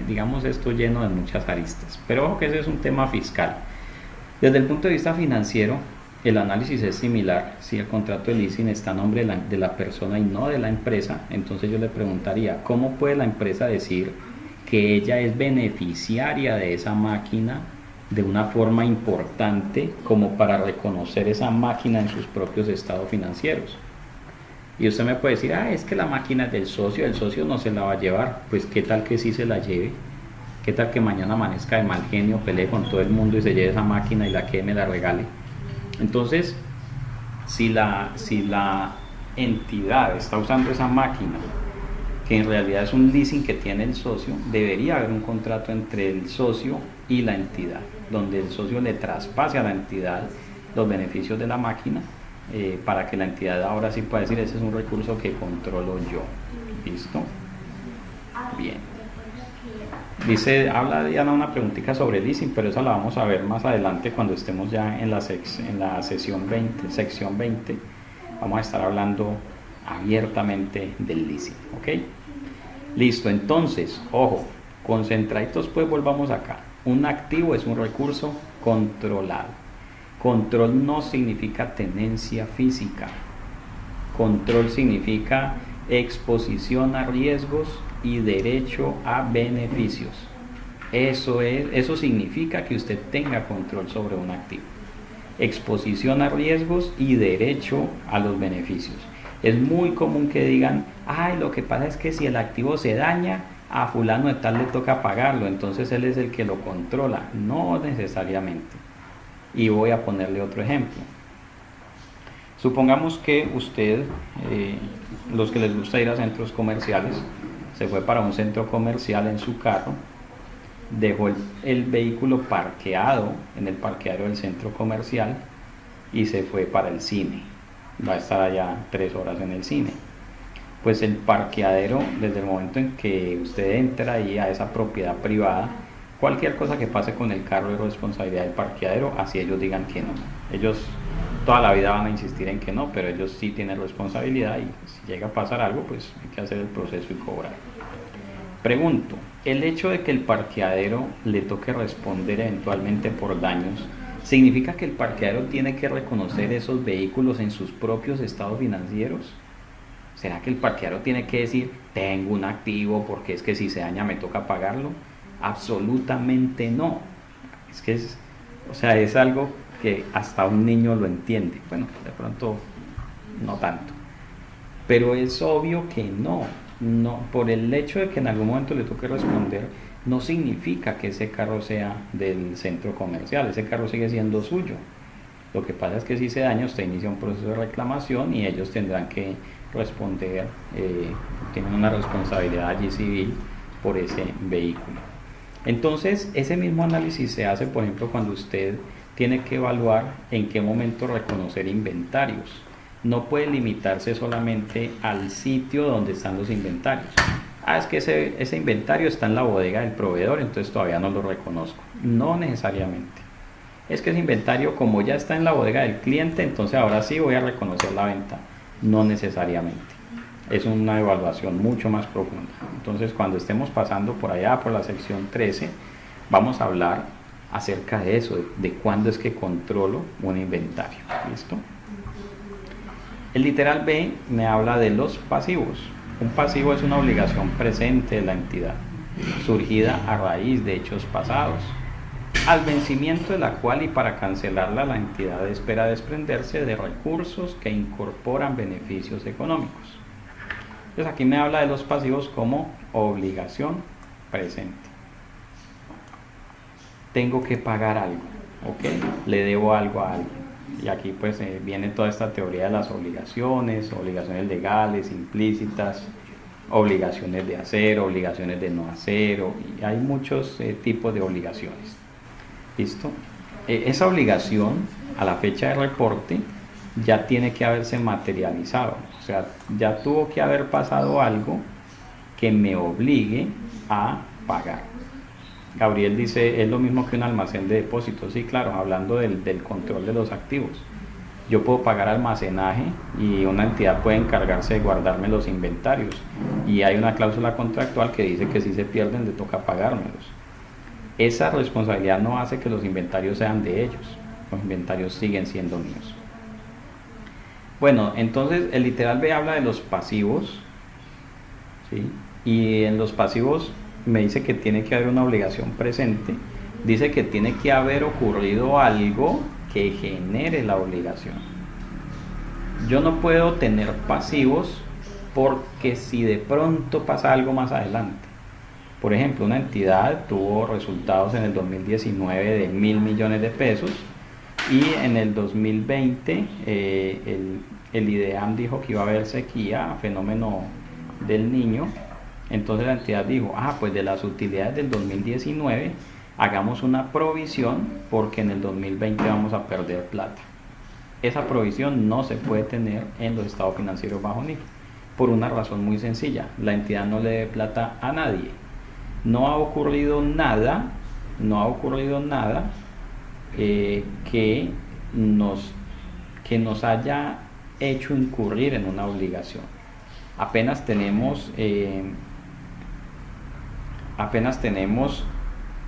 digamos, esto lleno de muchas aristas. Pero ojo que ese es un tema fiscal. Desde el punto de vista financiero, el análisis es similar. Si el contrato de leasing está a nombre de la persona y no de la empresa, entonces yo le preguntaría, ¿cómo puede la empresa decir que ella es beneficiaria de esa máquina de una forma importante como para reconocer esa máquina en sus propios estados financieros? Y usted me puede decir, es que la máquina es del socio, el socio no se la va a llevar. Pues qué tal que sí se la lleve, qué tal que mañana amanezca de mal genio, pelee con todo el mundo y se lleve esa máquina y la queme, la regale. Entonces, si la entidad está usando esa máquina, que en realidad es un leasing que tiene el socio, debería haber un contrato entre el socio y la entidad, donde el socio le traspase a la entidad los beneficios de la máquina, para que la entidad ahora sí pueda decir, ese es un recurso que controlo yo. ¿Listo? Bien. Habla Diana una preguntita sobre leasing, pero esa la vamos a ver más adelante cuando estemos ya en la sección 20. Vamos a estar hablando abiertamente del lícito, ¿ok? Listo, entonces, ojo, concentraditos, pues volvamos acá. Un activo es un recurso controlado. Control no significa tenencia física. Control significa exposición a riesgos y derecho a beneficios. Eso significa que usted tenga control sobre un activo. Exposición a riesgos y derecho a los beneficios. Es muy común que digan, ay, lo que pasa es que si el activo se daña, a fulano de tal le toca pagarlo, entonces él es el que lo controla. No necesariamente. Y voy a ponerle otro ejemplo. Supongamos que usted, los que les gusta ir a centros comerciales, se fue para un centro comercial en su carro, dejó el vehículo parqueado en el parqueadero del centro comercial y se fue para el cine. Va a estar allá 3 horas en el cine. Pues el parqueadero, desde el momento en que usted entra ahí a esa propiedad privada, cualquier cosa que pase con el carro es responsabilidad del parqueadero, así ellos digan que no. Ellos toda la vida van a insistir en que no, pero ellos sí tienen responsabilidad y si llega a pasar algo, pues hay que hacer el proceso y cobrar. Pregunto, ¿el hecho de que el parqueadero le toque responder eventualmente por daños significa que el parqueadero tiene que reconocer esos vehículos en sus propios estados financieros? ¿Será que el parqueadero tiene que decir, tengo un activo porque es que si se daña me toca pagarlo? Absolutamente no. Es que es algo que hasta un niño lo entiende. Bueno, de pronto no tanto. Pero es obvio que no. Por el hecho de que en algún momento le toque responder, no significa que ese carro sea del centro comercial. Ese carro sigue siendo suyo. Lo que pasa es que si se daña, usted inicia un proceso de reclamación y ellos tendrán que responder, tienen una responsabilidad allí civil por ese vehículo. Entonces, ese mismo análisis se hace, por ejemplo, cuando usted tiene que evaluar en qué momento reconocer inventarios. No puede limitarse solamente al sitio donde están los inventarios. Es que ese inventario está en la bodega del proveedor, entonces todavía no lo reconozco. No necesariamente. Es que ese inventario, como ya está en la bodega del cliente, entonces ahora sí voy a reconocer la venta. No necesariamente. Es una evaluación mucho más profunda. Entonces, cuando estemos pasando por allá, por la sección 13, vamos a hablar acerca de eso, de cuándo es que controlo un inventario. ¿Listo? El literal B me habla de los pasivos. Un pasivo es una obligación presente de la entidad, surgida a raíz de hechos pasados, al vencimiento de la cual y para cancelarla la entidad espera desprenderse de recursos que incorporan beneficios económicos. Entonces aquí me habla de los pasivos como obligación presente. Tengo que pagar algo, ¿ok? Le debo algo a alguien. Y aquí pues viene toda esta teoría de las obligaciones legales, implícitas, obligaciones de hacer, obligaciones de no hacer, y hay muchos tipos de obligaciones. ¿Listo? Esa obligación a la fecha de reporte ya tiene que haberse materializado, o sea, ya tuvo que haber pasado algo que me obligue a pagar. Gabriel dice, es lo mismo que un almacén de depósitos. Sí, claro, hablando del control de los activos. Yo puedo pagar almacenaje y una entidad puede encargarse de guardarme los inventarios. Y hay una cláusula contractual que dice que si se pierden le toca pagármelos. Esa responsabilidad no hace que los inventarios sean de ellos. Los inventarios siguen siendo míos. Bueno, entonces el literal B habla de los pasivos, ¿sí? Y en los pasivos me dice que tiene que haber una obligación presente, dice que tiene que haber ocurrido algo que genere la obligación. Yo no puedo tener pasivos porque si de pronto pasa algo más adelante. Por ejemplo, una entidad tuvo resultados en el 2019 de 1.000 millones de pesos y en el 2020 el IDEAM dijo que iba a haber sequía, fenómeno del Niño. Entonces la entidad dijo, pues de las utilidades del 2019 hagamos una provisión porque en el 2020 vamos a perder plata. Esa provisión no se puede tener en los estados financieros bajo NIF por una razón muy sencilla: la entidad no le debe plata a nadie. No ha ocurrido nada que nos haya hecho incurrir en una obligación. apenas tenemos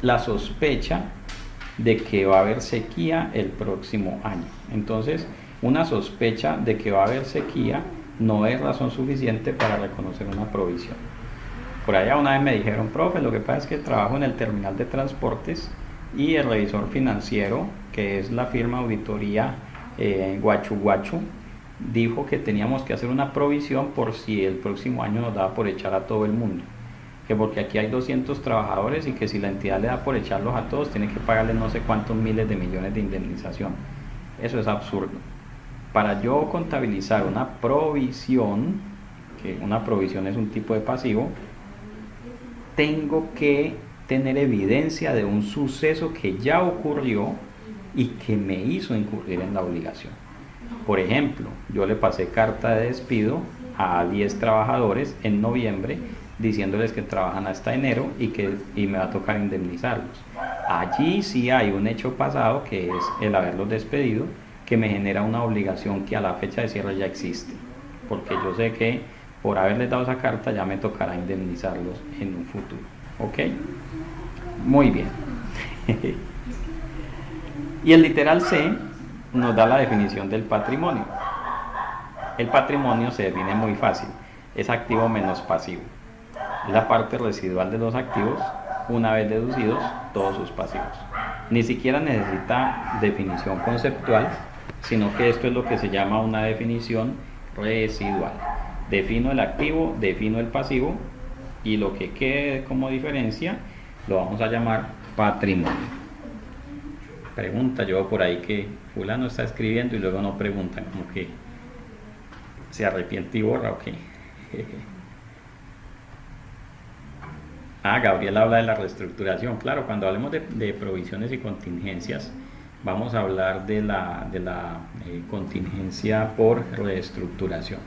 la sospecha de que va a haber sequía el próximo año. Entonces, una sospecha de que va a haber sequía no es razón suficiente para reconocer una provisión. Por allá una vez me dijeron, profe, lo que pasa es que trabajo en el terminal de transportes y el revisor financiero, que es la firma auditoría Guachu Guachu, dijo que teníamos que hacer una provisión por si el próximo año nos daba por echar a todo el mundo, que porque aquí hay 200 trabajadores y que si la entidad le da por echarlos a todos tiene que pagarles no sé cuántos miles de millones de indemnización. Eso es absurdo. Para yo contabilizar una provisión, que una provisión es un tipo de pasivo, tengo que tener evidencia de un suceso que ya ocurrió y que me hizo incurrir en la obligación. Por ejemplo, yo le pasé carta de despido a 10 trabajadores en noviembre diciéndoles que trabajan hasta enero y me va a tocar indemnizarlos. Allí sí hay un hecho pasado, que es el haberlos despedido, que me genera una obligación que a la fecha de cierre ya existe, porque yo sé que por haberles dado esa carta ya me tocará indemnizarlos en un futuro. ¿Ok? Muy bien. Y el literal C nos da la definición del patrimonio. El patrimonio se define muy fácil, es activo menos pasivo. Es la parte residual de los activos una vez deducidos todos sus pasivos. Ni siquiera necesita definición conceptual, sino que esto es lo que se llama una definición residual. Defino el activo, defino el pasivo y lo que quede como diferencia lo vamos a llamar patrimonio. Pregunta yo por ahí que fulano está escribiendo y luego no preguntan, como que se arrepiente y borra o qué. Gabriel habla de la reestructuración. Claro, cuando hablemos de provisiones y contingencias, vamos a hablar de la contingencia por reestructuración.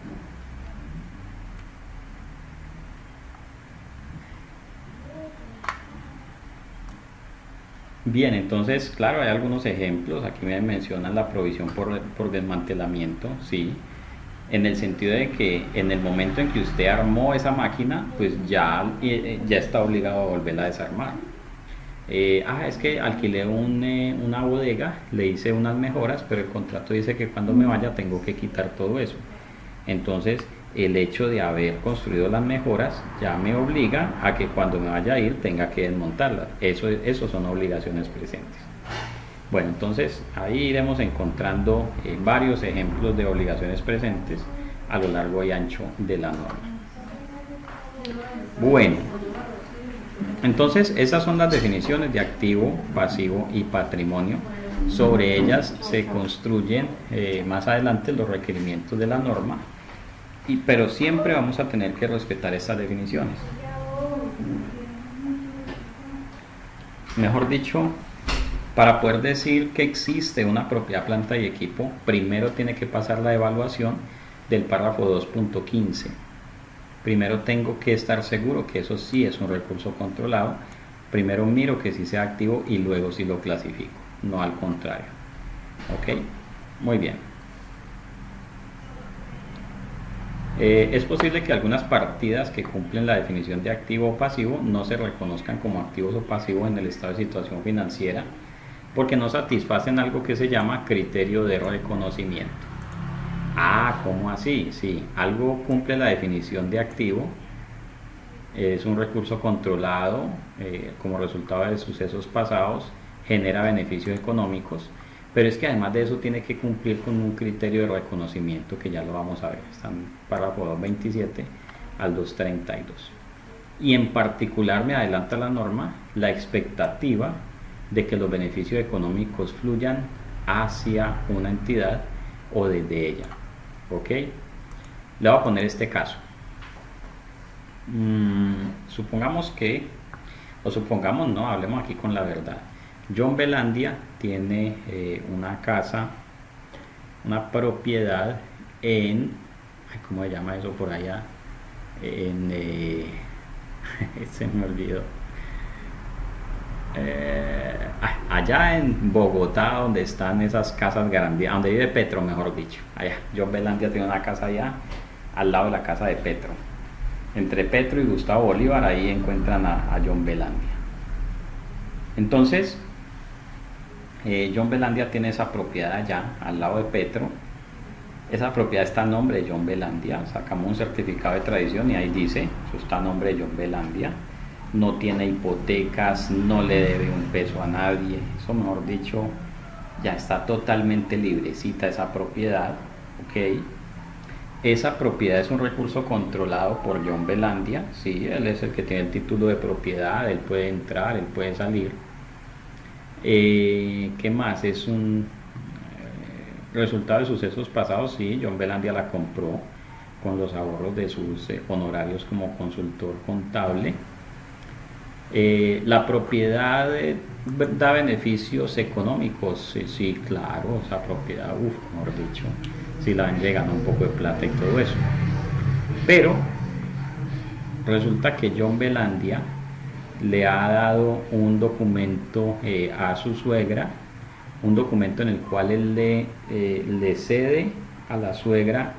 Bien, entonces, claro, hay algunos ejemplos. Aquí me mencionan la provisión por desmantelamiento, sí, en el sentido de que en el momento en que usted armó esa máquina, pues ya está obligado a volverla a desarmar. Es que alquilé una bodega, le hice unas mejoras, pero el contrato dice que cuando me vaya tengo que quitar todo eso. Entonces, el hecho de haber construido las mejoras ya me obliga a que cuando me vaya a ir tenga que desmontarlas. Eso son obligaciones presentes. Bueno, entonces ahí iremos encontrando varios ejemplos de obligaciones presentes a lo largo y ancho de la norma. Bueno, entonces esas son las definiciones de activo, pasivo y patrimonio. Sobre ellas se construyen más adelante los requerimientos de la norma, pero siempre vamos a tener que respetar estas definiciones. Mejor dicho, para poder decir que existe una propiedad, planta y equipo, primero tiene que pasar la evaluación del párrafo 2.15. Primero tengo que estar seguro que eso sí es un recurso controlado. Primero miro que sí sea activo y luego sí lo clasifico, no al contrario. ¿Ok? Muy bien. Es posible que algunas partidas que cumplen la definición de activo o pasivo no se reconozcan como activos o pasivos en el estado de situación financiera, porque no satisfacen algo que se llama criterio de reconocimiento. ¿Cómo así? Sí, algo cumple la definición de activo, es un recurso controlado como resultado de sucesos pasados, genera beneficios económicos, pero es que además de eso tiene que cumplir con un criterio de reconocimiento que ya lo vamos a ver, está en párrafo 227 al 232. Y en particular me adelanta la norma la expectativa de que los beneficios económicos fluyan hacia una entidad o desde ella. ¿Ok? Le voy a poner este caso. Supongamos no, hablemos aquí con la verdad. John Belandia tiene una casa, una propiedad en, ¿cómo se llama eso por allá? Se me olvidó. Allá en Bogotá, donde están esas casas grandes, donde vive Petro, mejor dicho, allá. John Belandia tiene una casa allá al lado de la casa de Petro. Entre Petro y Gustavo Bolívar, ahí encuentran a John Belandia. Entonces, John Belandia tiene esa propiedad allá, al lado de Petro. Esa propiedad está a nombre de John Belandia. Sacamos un certificado de tradición y ahí dice, eso está a nombre de John Belandia. No tiene hipotecas, no le debe un peso a nadie. Eso, mejor dicho, ya está totalmente librecita esa propiedad. ¿Ok? Esa propiedad es un recurso controlado por John Belandia. Sí, él es el que tiene el título de propiedad, él puede entrar, él puede salir. ¿Qué más? Es un resultado de sucesos pasados. Sí, John Belandia la compró con los ahorros de sus honorarios como consultor contable. La propiedad da beneficios económicos. Sí, claro, esa propiedad, mejor dicho, si la van llegando un poco de plata y todo eso. Pero resulta que John Belandia le ha dado un documento a su suegra, un documento en el cual él le cede a la suegra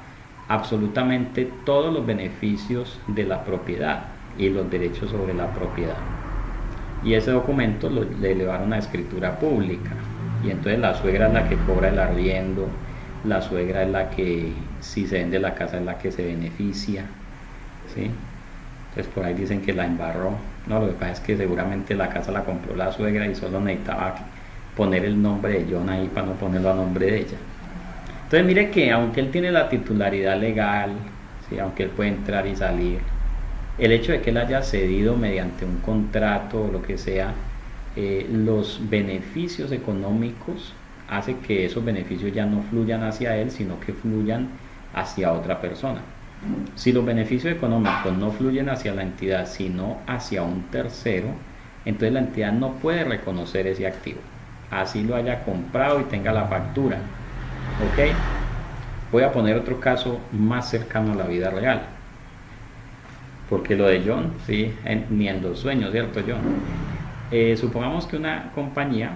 absolutamente todos los beneficios de la propiedad y los derechos sobre la propiedad. Y ese documento le elevaron a escritura pública. Y entonces la suegra es la que cobra el arriendo, la suegra es la que, si se vende la casa, es la que se beneficia, ¿sí? Entonces por ahí dicen que la embarró. No, lo que pasa es que seguramente la casa la compró la suegra y solo necesitaba poner el nombre de John ahí para no ponerlo a nombre de ella. Entonces mire que aunque él tiene la titularidad legal, ¿sí? Aunque él puede entrar y salir, el hecho de que él haya cedido mediante un contrato o lo que sea, los beneficios económicos hace que esos beneficios ya no fluyan hacia él, sino que fluyan hacia otra persona. Si los beneficios económicos no fluyen hacia la entidad, sino hacia un tercero, entonces la entidad no puede reconocer ese activo, así lo haya comprado y tenga la factura. ¿Ok? Voy a poner otro caso más cercano a la vida real, porque lo de John, ¿sí? Ni en los sueños, ¿cierto, John? Supongamos que una compañía,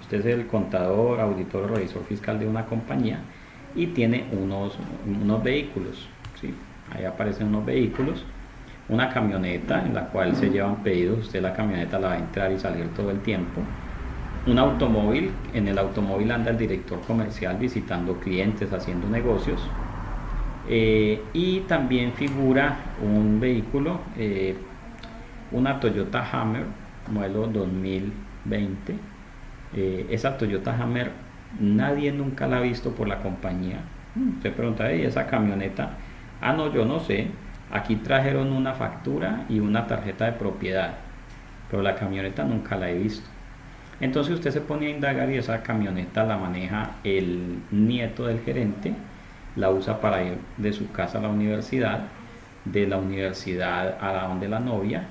usted es el contador, auditor o revisor fiscal de una compañía y tiene unos vehículos, ¿sí? Ahí aparecen unos vehículos, una camioneta en la cual se llevan pedidos, usted la camioneta la va a entrar y salir todo el tiempo, un automóvil, en el automóvil anda el director comercial visitando clientes, haciendo negocios, y también figura un vehículo, una Toyota Hammer modelo 2020. Esa Toyota Hammer nadie nunca la ha visto por la compañía. Usted pregunta, ¿y esa camioneta? Ah, no, yo no sé, aquí trajeron una factura y una tarjeta de propiedad, pero la camioneta nunca la he visto. Entonces usted se pone a indagar y esa camioneta la maneja el nieto del gerente, la usa para ir de su casa a la universidad, de la universidad a donde la novia,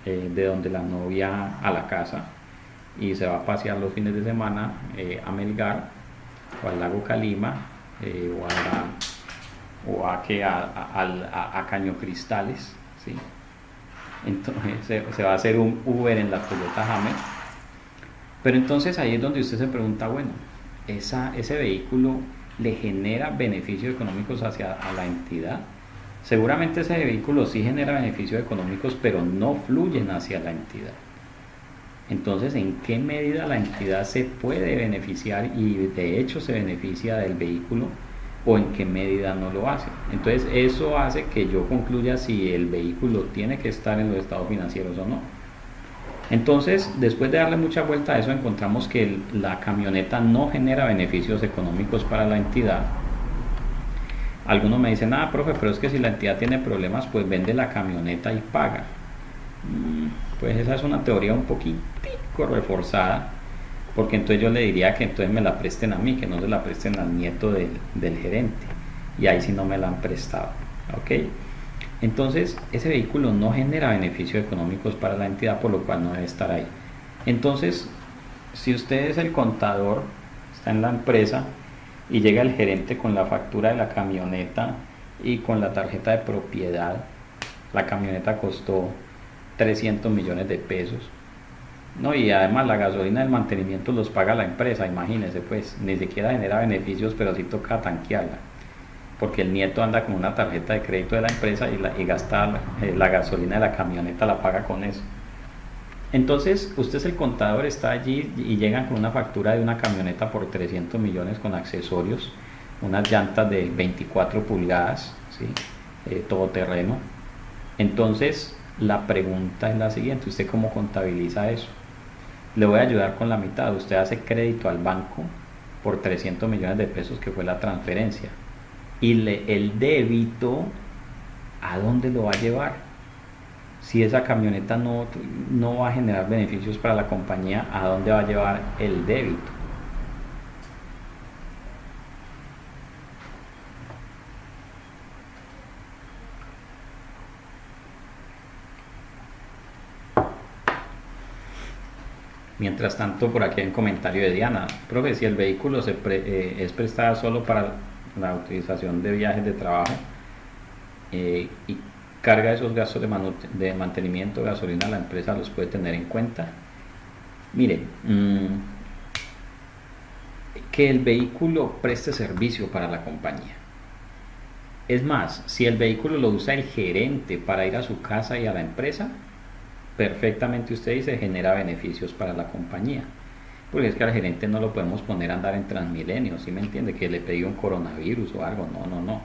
de donde la novia a la casa, y se va a pasear los fines de semana a Melgar o al lago Calima, a Caño Cristales, ¿sí? Entonces se va a hacer un Uber en la Toyota Hammer. Pero entonces ahí es donde usted se pregunta, bueno, ese vehículo le genera beneficios económicos hacia la entidad. Seguramente ese vehículo sí genera beneficios económicos, pero no fluyen hacia la entidad. Entonces, ¿en qué medida la entidad se puede beneficiar y de hecho se beneficia del vehículo o en qué medida no lo hace? Entonces, eso hace que yo concluya si el vehículo tiene que estar en los estados financieros o no. Entonces, después de darle mucha vuelta a eso, encontramos que la camioneta no genera beneficios económicos para la entidad. Algunos me dicen, profe, pero es que si la entidad tiene problemas, pues vende la camioneta y paga. Pues esa es una teoría un poquitico reforzada, porque entonces yo le diría que entonces me la presten a mí, que no se la presten al nieto del gerente, y ahí sí no me la han prestado. ¿Ok? Entonces, ese vehículo no genera beneficios económicos para la entidad, por lo cual no debe estar ahí. Entonces, si usted es el contador, está en la empresa y llega el gerente con la factura de la camioneta y con la tarjeta de propiedad, la camioneta costó 300 millones de pesos, ¿no? Y además la gasolina del mantenimiento los paga la empresa, imagínese, pues, ni siquiera genera beneficios, pero sí toca tanquearla. porque el nieto anda con una tarjeta de crédito de la empresa y gasta la gasolina de la camioneta, la paga con eso. Entonces, usted es el contador, está allí y llegan con una factura de una camioneta por 300 millones con accesorios, unas llantas de 24 pulgadas, ¿sí? Todoterreno. Entonces, la pregunta es la siguiente: ¿usted cómo contabiliza eso? Le voy a ayudar con la mitad. Usted hace crédito al banco por 300 millones de pesos, que fue la transferencia. Y el débito, ¿a dónde lo va a llevar? Si esa camioneta no va a generar beneficios para la compañía, ¿a dónde va a llevar el débito? Mientras tanto, por aquí hay un comentario de Diana: profe, si el vehículo es prestado solo para la utilización de viajes de trabajo, y carga esos gastos de mantenimiento, gasolina, la empresa los puede tener en cuenta. Mire, que el vehículo preste servicio para la compañía. Es más, si el vehículo lo usa el gerente para ir a su casa y a la empresa, perfectamente, usted dice, genera beneficios para la compañía. Porque es que al gerente no lo podemos poner a andar en Transmilenio, ¿sí me entiende? Que le pegue un coronavirus o algo, no.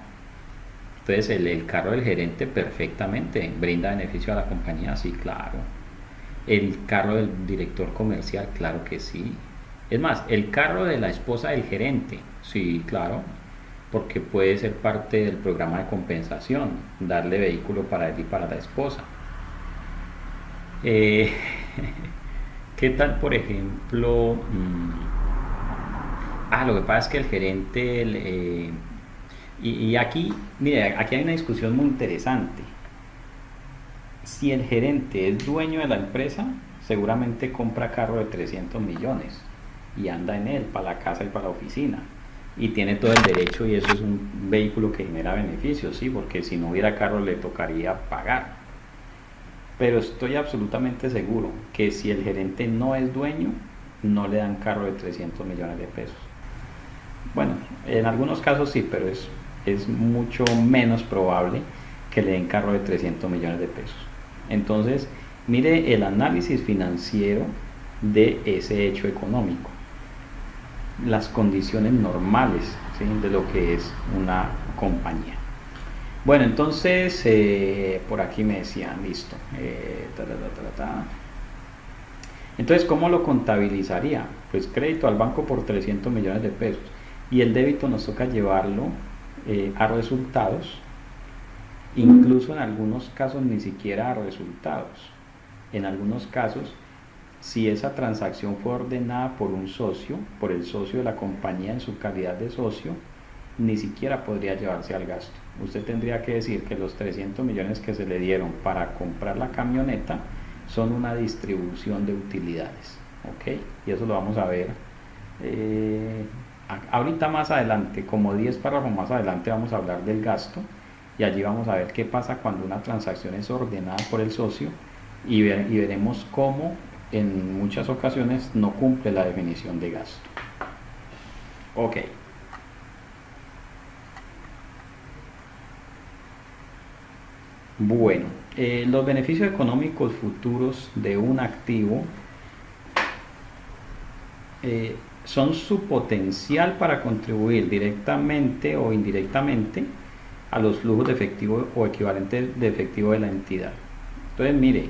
Entonces el carro del gerente perfectamente brinda beneficio a la compañía, sí, claro. El carro del director comercial, claro que sí. Es más, el carro de la esposa del gerente, sí, claro, porque puede ser parte del programa de compensación, darle vehículo para él y para la esposa. ¿Qué tal, por ejemplo? Lo que pasa es que el gerente, y aquí, mire, aquí hay una discusión muy interesante. Si el gerente es dueño de la empresa, seguramente compra carro de 300 millones y anda en él para la casa y para la oficina, y tiene todo el derecho, y eso es un vehículo que genera beneficios, sí, porque si no hubiera carro le tocaría pagar. Pero estoy absolutamente seguro que si el gerente no es dueño, no le dan carro de 300 millones de pesos. Bueno, en algunos casos sí, pero es mucho menos probable que le den carro de 300 millones de pesos. Entonces, mire el análisis financiero de ese hecho económico, las condiciones normales, ¿sí?, de lo que es una compañía. Bueno, entonces, por aquí me decían, listo. Entonces, ¿cómo lo contabilizaría? Pues crédito al banco por 300 millones de pesos. Y el débito nos toca llevarlo a resultados. Incluso en algunos casos ni siquiera a resultados. En algunos casos, si esa transacción fue ordenada por un socio, por el socio de la compañía en su calidad de socio, ni siquiera podría llevarse al gasto. Usted tendría que decir que los 300 millones que se le dieron para comprar la camioneta son una distribución de utilidades, ¿ok? Y eso lo vamos a ver ahorita más adelante, como 10 párrafos más adelante vamos a hablar del gasto, y allí vamos a ver qué pasa cuando una transacción es ordenada por el socio, y veremos cómo en muchas ocasiones no cumple la definición de gasto. Ok. Bueno, los beneficios económicos futuros de un activo son su potencial para contribuir directamente o indirectamente a los flujos de efectivo o equivalentes de efectivo de la entidad. Entonces, mire,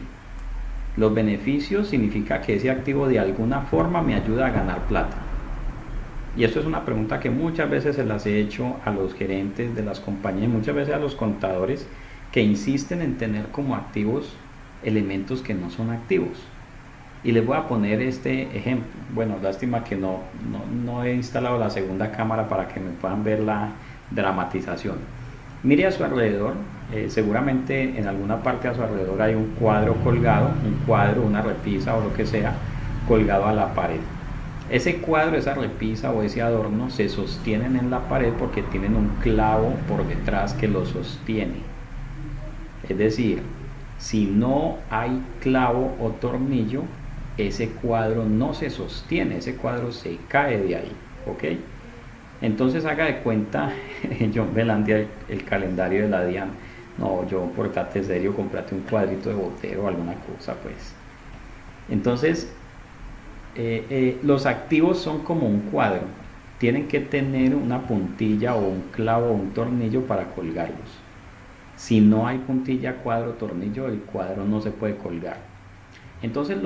los beneficios significa que ese activo de alguna forma me ayuda a ganar plata. Y esto es una pregunta que muchas veces se las he hecho a los gerentes de las compañías, muchas veces a los contadores, que insisten en tener como activos elementos que no son activos. Y les voy a poner este ejemplo. Bueno, lástima que no he instalado la segunda cámara para que me puedan ver la dramatización. Mire a su alrededor, seguramente en alguna parte a su alrededor hay un cuadro colgado, una repisa o lo que sea, colgado a la pared. Ese cuadro, esa repisa o ese adorno se sostienen en la pared porque tienen un clavo por detrás que lo sostiene. Es decir, si no hay clavo o tornillo, ese cuadro no se sostiene, ese cuadro se cae de ahí, ¿ok? Entonces haga de cuenta, John Belandia, el calendario de la DIAN. No, yo portate serio, comprate un cuadrito de Botero o alguna cosa, pues. Entonces, los activos son como un cuadro. Tienen que tener una puntilla o un clavo o un tornillo para colgarlos. Si no hay puntilla, cuadro, tornillo, el cuadro no se puede colgar. Entonces,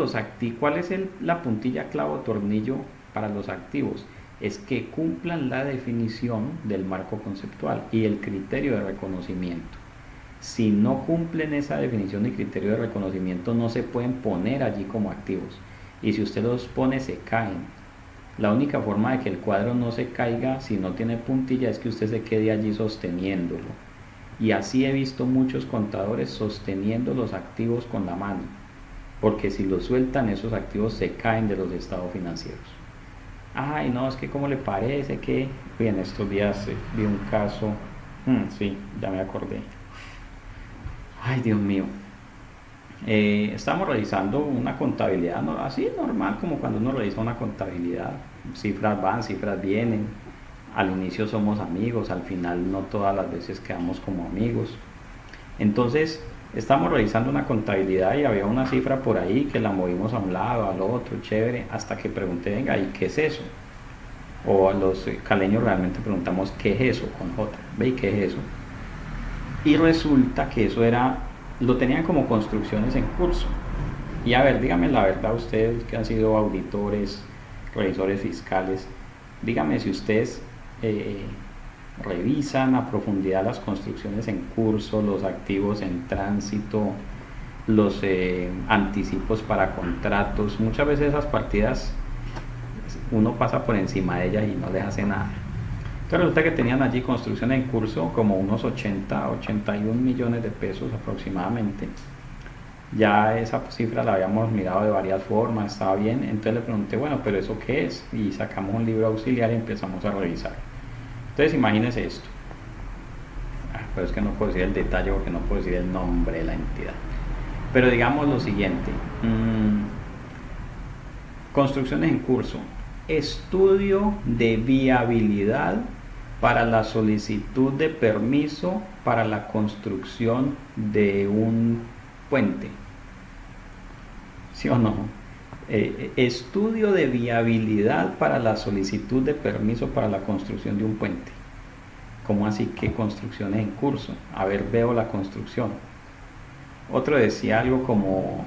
¿cuál es la puntilla, clavo, tornillo para los activos? Es que cumplan la definición del marco conceptual y el criterio de reconocimiento. Si no cumplen esa definición y criterio de reconocimiento, no se pueden poner allí como activos. Y si usted los pone, se caen. La única forma de que el cuadro no se caiga si no tiene puntilla es que usted se quede allí sosteniéndolo. Y así he visto muchos contadores sosteniendo los activos con la mano, porque si los sueltan, esos activos se caen de los estados financieros. Ay, no, es que como le parece que... En estos días vi un caso... sí, ya me acordé. Ay, Dios mío. Estamos realizando una contabilidad, ¿no? Así normal como cuando uno realiza una contabilidad. Cifras van, cifras vienen. Al inicio somos amigos, al final no todas las veces quedamos como amigos. Entonces, estamos realizando una contabilidad y había una cifra por ahí que la movimos a un lado, al otro, chévere, hasta que pregunté, venga, ¿y qué es eso? O a los caleños realmente preguntamos, ¿qué es eso? Con J, ¿ve? ¿Qué es eso? Y resulta que eso lo tenían como construcciones en curso. Y a ver, dígame la verdad, ustedes que han sido auditores, revisores fiscales, dígame si ustedes revisan a profundidad las construcciones en curso, los activos en tránsito, los anticipos para contratos. Muchas veces esas partidas uno pasa por encima de ellas y no les hace nada. Entonces resulta que tenían allí construcción en curso como unos 81 millones de pesos aproximadamente. Ya esa cifra la habíamos mirado de varias formas, estaba bien. Entonces le pregunté, bueno, pero ¿eso qué es? Y sacamos un libro auxiliar y empezamos a revisar. Entonces imagínense esto. Pero es que no puedo decir el detalle porque no puedo decir el nombre de la entidad. Pero digamos lo siguiente. Construcciones en curso. Estudio de viabilidad para la solicitud de permiso para la construcción de un puente. ¿Sí o no? Estudio de viabilidad para la solicitud de permiso para la construcción de un puente. ¿Cómo así que construcciones en curso? A ver, veo la construcción. Otro decía algo como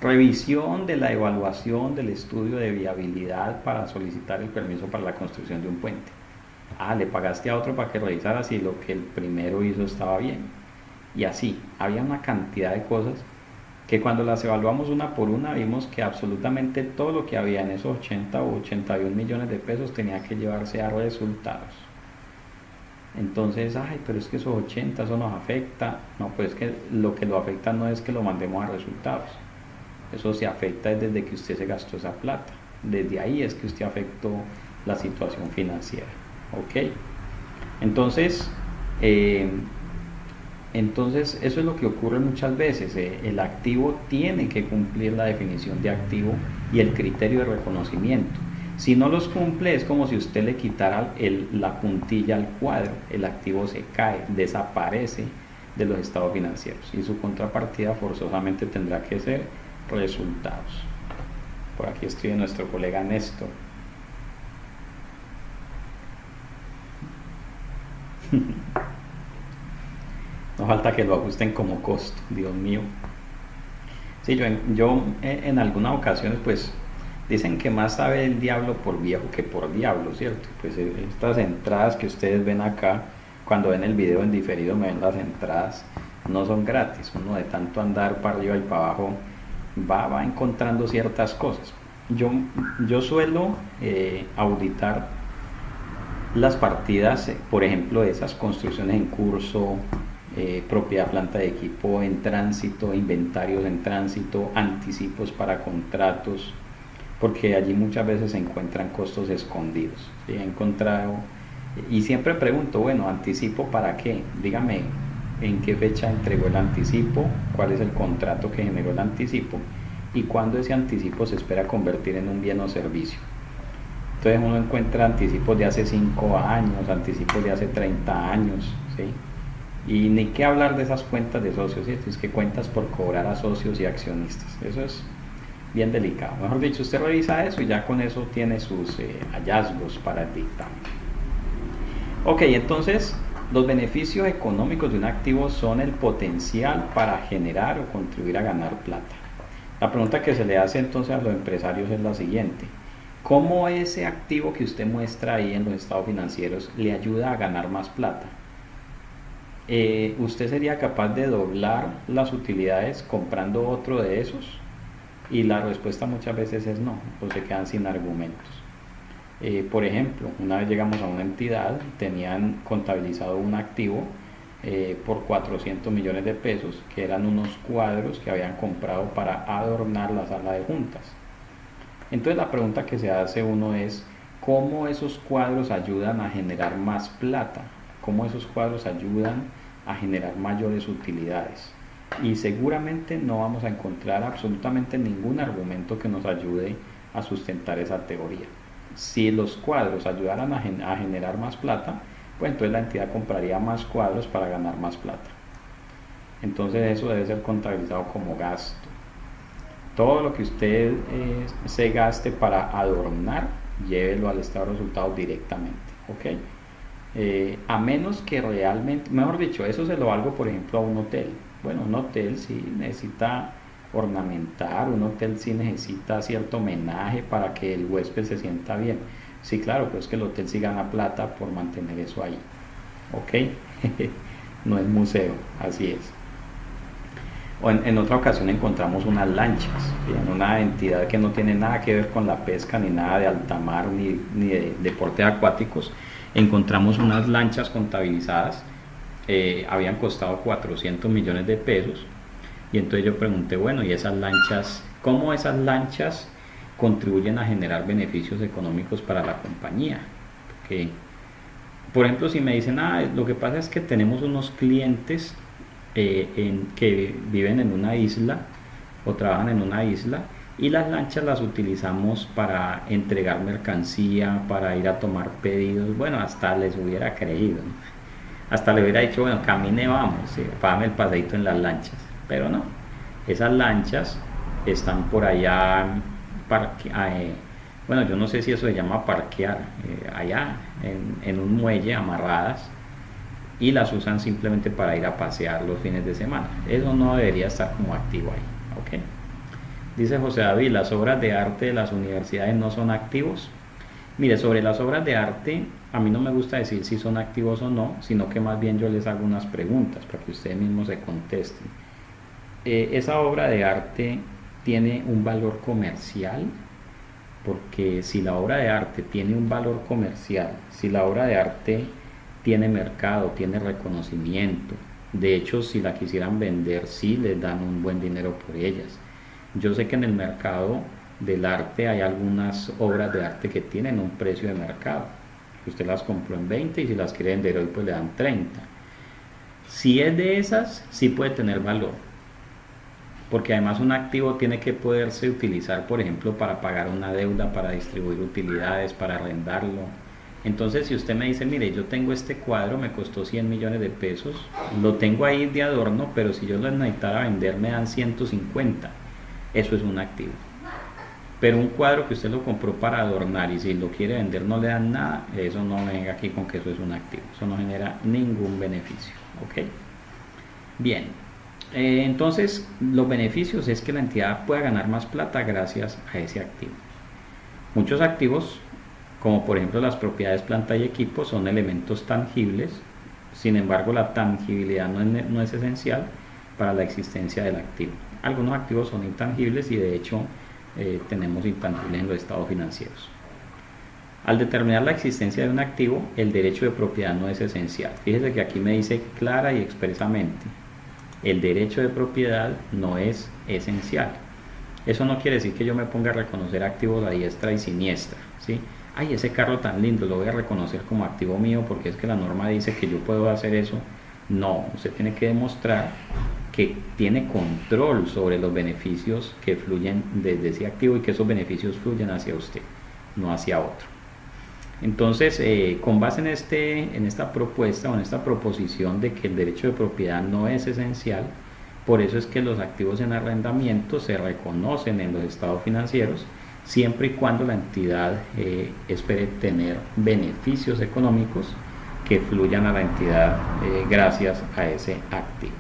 revisión de la evaluación del estudio de viabilidad para solicitar el permiso para la construcción de un puente. Le pagaste a otro para que revisara si lo que el primero hizo estaba bien. Y así, había una cantidad de cosas que cuando las evaluamos una por una vimos que absolutamente todo lo que había en esos 80 o 81 millones de pesos tenía que llevarse a resultados. Entonces, pero es que esos 80, eso nos afecta. No, pues es que lo afecta no es que lo mandemos a resultados. Eso se afecta desde que usted se gastó esa plata. Desde ahí es que usted afectó la situación financiera. ¿Ok? Entonces, eso es lo que ocurre muchas veces. El activo tiene que cumplir la definición de activo y el criterio de reconocimiento. Si no los cumple, es como si usted le quitara la puntilla al cuadro. El activo se cae, desaparece de los estados financieros y su contrapartida forzosamente tendrá que ser resultados. Por aquí escribe nuestro colega Néstor. No falta que lo ajusten como costo, Dios mío. Sí, yo en algunas ocasiones pues dicen que más sabe el diablo por viejo que por diablo, ¿cierto? Pues estas entradas que ustedes ven acá, cuando ven el video en diferido me ven las entradas, no son gratis. Uno de tanto andar para arriba y para abajo va encontrando ciertas cosas. Yo suelo auditar las partidas, por ejemplo, esas construcciones en curso, propiedad, planta de equipo en tránsito, inventarios en tránsito, anticipos para contratos, porque allí muchas veces se encuentran costos escondidos. ¿Sí? He encontrado, y siempre pregunto, bueno, ¿anticipo para qué? Dígame en qué fecha entregó el anticipo, cuál es el contrato que generó el anticipo y cuándo ese anticipo se espera convertir en un bien o servicio. Entonces uno encuentra anticipos de hace 5 años, anticipos de hace 30 años, ¿sí? Y ni qué hablar de esas cuentas de socios, ¿sí? Es que cuentas por cobrar a socios y accionistas. Eso es bien delicado. Mejor dicho, usted revisa eso y ya con eso tiene sus hallazgos para el dictamen. Ok, entonces los beneficios económicos de un activo son el potencial para generar o contribuir a ganar plata. La pregunta que se le hace entonces a los empresarios es la siguiente: ¿cómo ese activo que usted muestra ahí en los estados financieros le ayuda a ganar más plata? ¿Usted sería capaz de doblar las utilidades comprando otro de esos? Y la respuesta muchas veces es no, o se quedan sin argumentos. Por ejemplo, una vez llegamos a una entidad, tenían contabilizado un activo por 400 millones de pesos, que eran unos cuadros que habían comprado para adornar la sala de juntas. Entonces la pregunta que se hace uno es: ¿cómo esos cuadros ayudan a generar más plata? ¿Cómo esos cuadros ayudan a generar mayores utilidades? Y seguramente no vamos a encontrar absolutamente ningún argumento que nos ayude a sustentar esa teoría. Si los cuadros ayudaran a generar más plata, pues entonces la entidad compraría más cuadros para ganar más plata. Entonces eso debe ser contabilizado como gasto. Todo lo que usted se gaste para adornar, llévelo al estado de resultados directamente, ¿ok? A menos que realmente, mejor dicho, eso se lo valgo por ejemplo a un hotel. Bueno, un hotel sí necesita ornamentar, un hotel sí necesita cierto homenaje para que el huésped se sienta bien. Sí, claro, pero es que el hotel sí gana plata por mantener eso ahí, ¿ok? No es museo, así es. O en otra ocasión encontramos unas lanchas, en una entidad que no tiene nada que ver con la pesca, ni nada de alta mar, ni de deportes acuáticos. Encontramos unas lanchas contabilizadas, habían costado 400 millones de pesos. Y entonces yo pregunté, bueno, ¿y esas lanchas, cómo esas lanchas contribuyen a generar beneficios económicos para la compañía? Porque, por ejemplo, si me dicen, lo que pasa es que tenemos unos clientes que viven en una isla o trabajan en una isla, y las lanchas las utilizamos para entregar mercancía, para ir a tomar pedidos. Bueno, hasta les hubiera creído, ¿no? Hasta le hubiera dicho, bueno, camine, vamos, págame el paseíto en las lanchas. Pero no, esas lanchas están por allá, bueno, yo no sé si eso se llama parquear, allá en un muelle, amarradas, y las usan simplemente para ir a pasear los fines de semana. Eso no debería estar como activo ahí, ¿ok? Dice José David, ¿las obras de arte de las universidades no son activos? Mire, sobre las obras de arte, a mí no me gusta decir si son activos o no, sino que más bien yo les hago unas preguntas para que ustedes mismos se contesten. ¿Esa obra de arte tiene un valor comercial? Porque si la obra de arte tiene un valor comercial, si la obra de arte tiene mercado, tiene reconocimiento, de hecho si la quisieran vender, sí les dan un buen dinero por ellas. Yo sé que en el mercado del arte hay algunas obras de arte que tienen un precio de mercado. Usted las compró en 20 y si las quiere vender hoy pues le dan 30. Si es de esas, sí puede tener valor. Porque además un activo tiene que poderse utilizar, por ejemplo, para pagar una deuda, para distribuir utilidades, para arrendarlo. Entonces, si usted me dice, mire, yo tengo este cuadro, me costó 100 millones de pesos, lo tengo ahí de adorno, pero si yo lo necesitara vender me dan 150. Eso es un activo. Pero un cuadro que usted lo compró para adornar y si lo quiere vender no le dan nada, eso no me venga aquí con que eso es un activo. Eso no genera ningún beneficio, ¿ok? Bien, entonces los beneficios es que la entidad pueda ganar más plata gracias a ese activo. Muchos activos, como por ejemplo las propiedades, planta y equipo, son elementos tangibles. Sin embargo, la tangibilidad no es esencial para la existencia del activo. Algunos activos son intangibles y de hecho tenemos intangibles en los estados financieros. Al determinar la existencia de un activo, el derecho de propiedad no es esencial. Fíjese que aquí me dice clara y expresamente, el derecho de propiedad no es esencial. Eso no quiere decir que yo me ponga a reconocer activos a diestra y siniestra, ¿sí? Ay, ese carro tan lindo, lo voy a reconocer como activo mío porque es que la norma dice que yo puedo hacer eso. No, usted tiene que demostrar que tiene control sobre los beneficios que fluyen desde ese activo y que esos beneficios fluyen hacia usted, no hacia otro. Entonces, con base en esta propuesta o en esta proposición de que el derecho de propiedad no es esencial, por eso es que los activos en arrendamiento se reconocen en los estados financieros siempre y cuando la entidad espere tener beneficios económicos que fluyan a la entidad gracias a ese activo.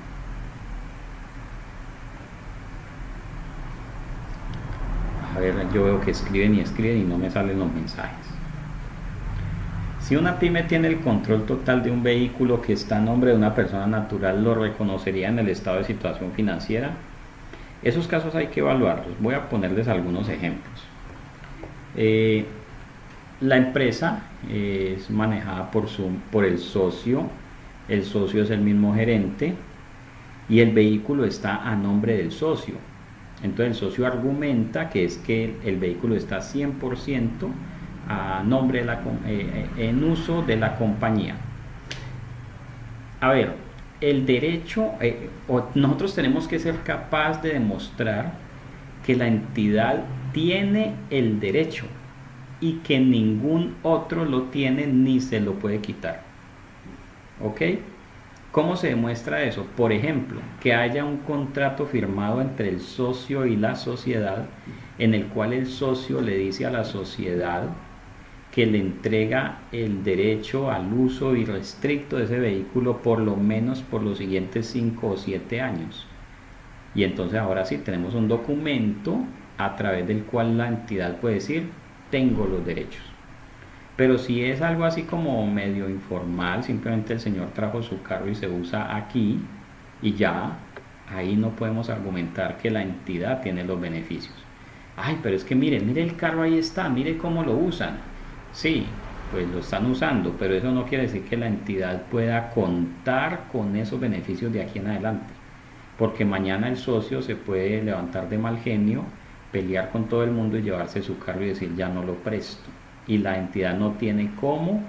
A ver, yo veo que escriben y no me salen los mensajes. Si una pyme tiene el control total de un vehículo que está a nombre de una persona natural, ¿lo reconocería en el estado de situación financiera? Esos casos hay que evaluarlos. Voy a ponerles algunos ejemplos. La empresa es manejada por el socio es el mismo gerente y el vehículo está a nombre del socio. Entonces el socio argumenta que es que el vehículo está 100% a nombre en uso de la compañía. A ver, el derecho, nosotros tenemos que ser capaz de demostrar que la entidad tiene el derecho y que ningún otro lo tiene ni se lo puede quitar. ¿Ok? ¿Cómo se demuestra eso? Por ejemplo, que haya un contrato firmado entre el socio y la sociedad en el cual el socio le dice a la sociedad que le entrega el derecho al uso irrestricto de ese vehículo por lo menos por los siguientes 5 o 7 años. Y entonces ahora sí tenemos un documento a través del cual la entidad puede decir, tengo los derechos. Pero si es algo así como medio informal, simplemente el señor trajo su carro y se usa aquí y ya, ahí no podemos argumentar que la entidad tiene los beneficios. Ay, pero es que mire el carro ahí está, mire cómo lo usan. Sí, pues lo están usando, pero eso no quiere decir que la entidad pueda contar con esos beneficios de aquí en adelante. Porque mañana el socio se puede levantar de mal genio, pelear con todo el mundo y llevarse su carro y decir ya no lo presto. Y la entidad no tiene cómo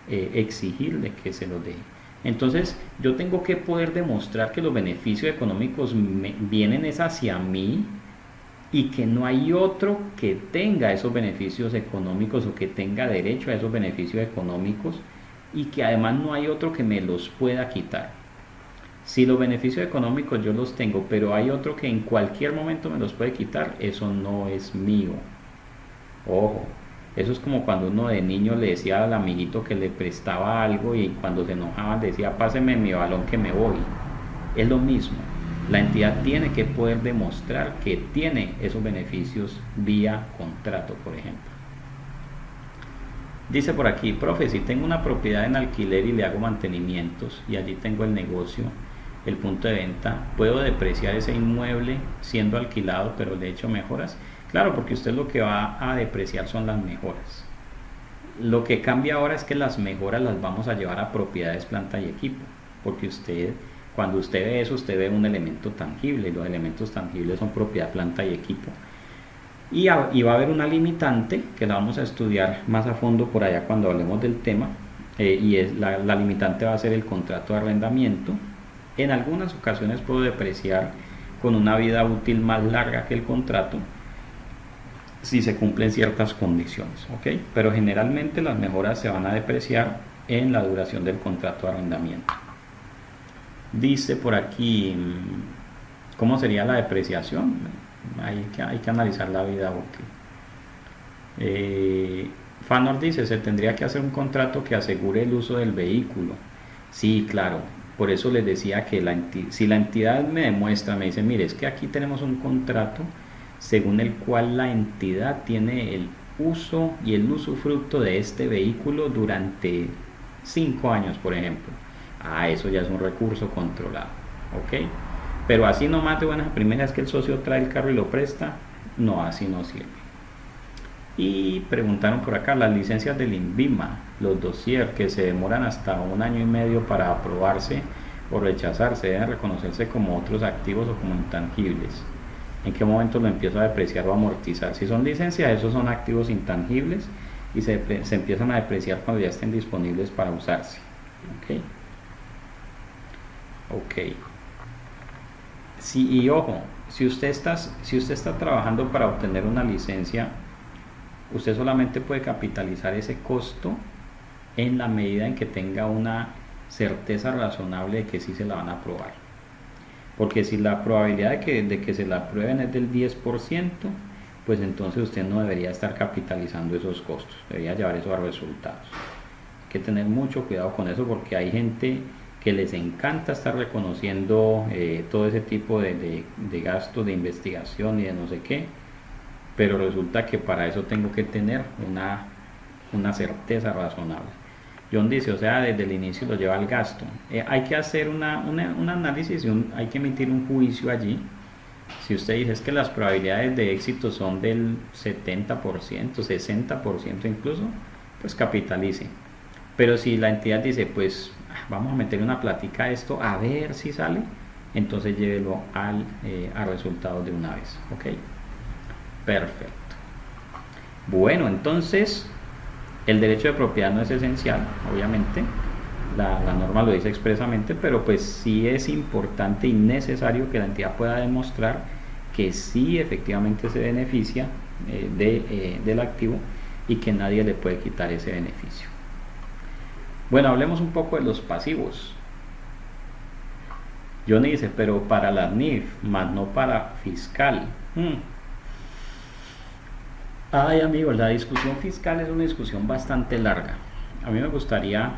exigirle que se lo deje. Entonces yo tengo que poder demostrar que los beneficios económicos vienen es hacia mí y que no hay otro que tenga esos beneficios económicos o que tenga derecho a esos beneficios económicos y que además no hay otro que me los pueda quitar. Si los beneficios económicos yo los tengo, pero hay otro que en cualquier momento me los puede quitar, eso no es mío. Ojo, eso es como cuando uno de niño le decía al amiguito que le prestaba algo y cuando se enojaban decía, páseme mi balón que me voy. Es lo mismo. La entidad tiene que poder demostrar que tiene esos beneficios vía contrato, por ejemplo. Dice por aquí, profe, si tengo una propiedad en alquiler y le hago mantenimientos y allí tengo el negocio, el punto de venta, ¿puedo depreciar ese inmueble siendo alquilado pero le he hecho mejoras? Claro, porque usted lo que va a depreciar son las mejoras. Lo que cambia ahora es que las mejoras las vamos a llevar a propiedades, planta y equipo, porque cuando usted ve eso, usted ve un elemento tangible, y los elementos tangibles son propiedad, planta y equipo. Y va a haber una limitante que la vamos a estudiar más a fondo por allá cuando hablemos del tema, y la limitante va a ser el contrato de arrendamiento. En algunas ocasiones puedo depreciar con una vida útil más larga que el contrato si se cumplen ciertas condiciones, ¿ok? Pero generalmente las mejoras se van a depreciar en la duración del contrato de arrendamiento. Dice por aquí, ¿cómo sería la depreciación? Hay que analizar la vida útil. Fanor dice, se tendría que hacer un contrato que asegure el uso del vehículo. Sí, claro, por eso les decía que si la entidad me demuestra, me dice, mire, es que aquí tenemos un contrato según el cual la entidad tiene el uso y el usufructo de este vehículo durante 5 años, por ejemplo. Eso ya es un recurso controlado, ¿ok? Pero así nomás de buenas a primeras que el socio trae el carro y lo presta, no, así no sirve. Y preguntaron por acá, las licencias del INVIMA, los dossiers que se demoran hasta 1 año y medio para aprobarse o rechazarse, deben reconocerse como otros activos o como intangibles. ¿En qué momento lo empiezo a depreciar o amortizar? Si son licencias, esos son activos intangibles y se empiezan a depreciar cuando ya estén disponibles para usarse. Ok. Y ojo, si usted está trabajando para obtener una licencia, usted solamente puede capitalizar ese costo en la medida en que tenga una certeza razonable de que sí se la van a aprobar. Porque si la probabilidad de que se la aprueben es del 10%, pues entonces usted no debería estar capitalizando esos costos, debería llevar eso a resultados. Hay que tener mucho cuidado con eso, porque hay gente que les encanta estar reconociendo todo ese tipo de gastos de investigación y de no sé qué, pero resulta que para eso tengo que tener una certeza razonable. John dice, o sea, desde el inicio lo lleva al gasto. Hay que hacer un análisis, hay que emitir un juicio allí. Si usted dice es que las probabilidades de éxito son del 70%, 60% incluso, pues capitalice. Pero si la entidad dice, pues vamos a meter una plática a esto, a ver si sale, entonces llévelo a resultados de una vez. Ok, perfecto. Bueno, entonces el derecho de propiedad no es esencial, obviamente, la norma lo dice expresamente, pero pues sí es importante y necesario que la entidad pueda demostrar que sí efectivamente se beneficia del activo y que nadie le puede quitar ese beneficio. Bueno, hablemos un poco de los pasivos. Johnny dice, pero para la NIF, más no para fiscal. Ay, amigos, la discusión fiscal es una discusión bastante larga. A mí me gustaría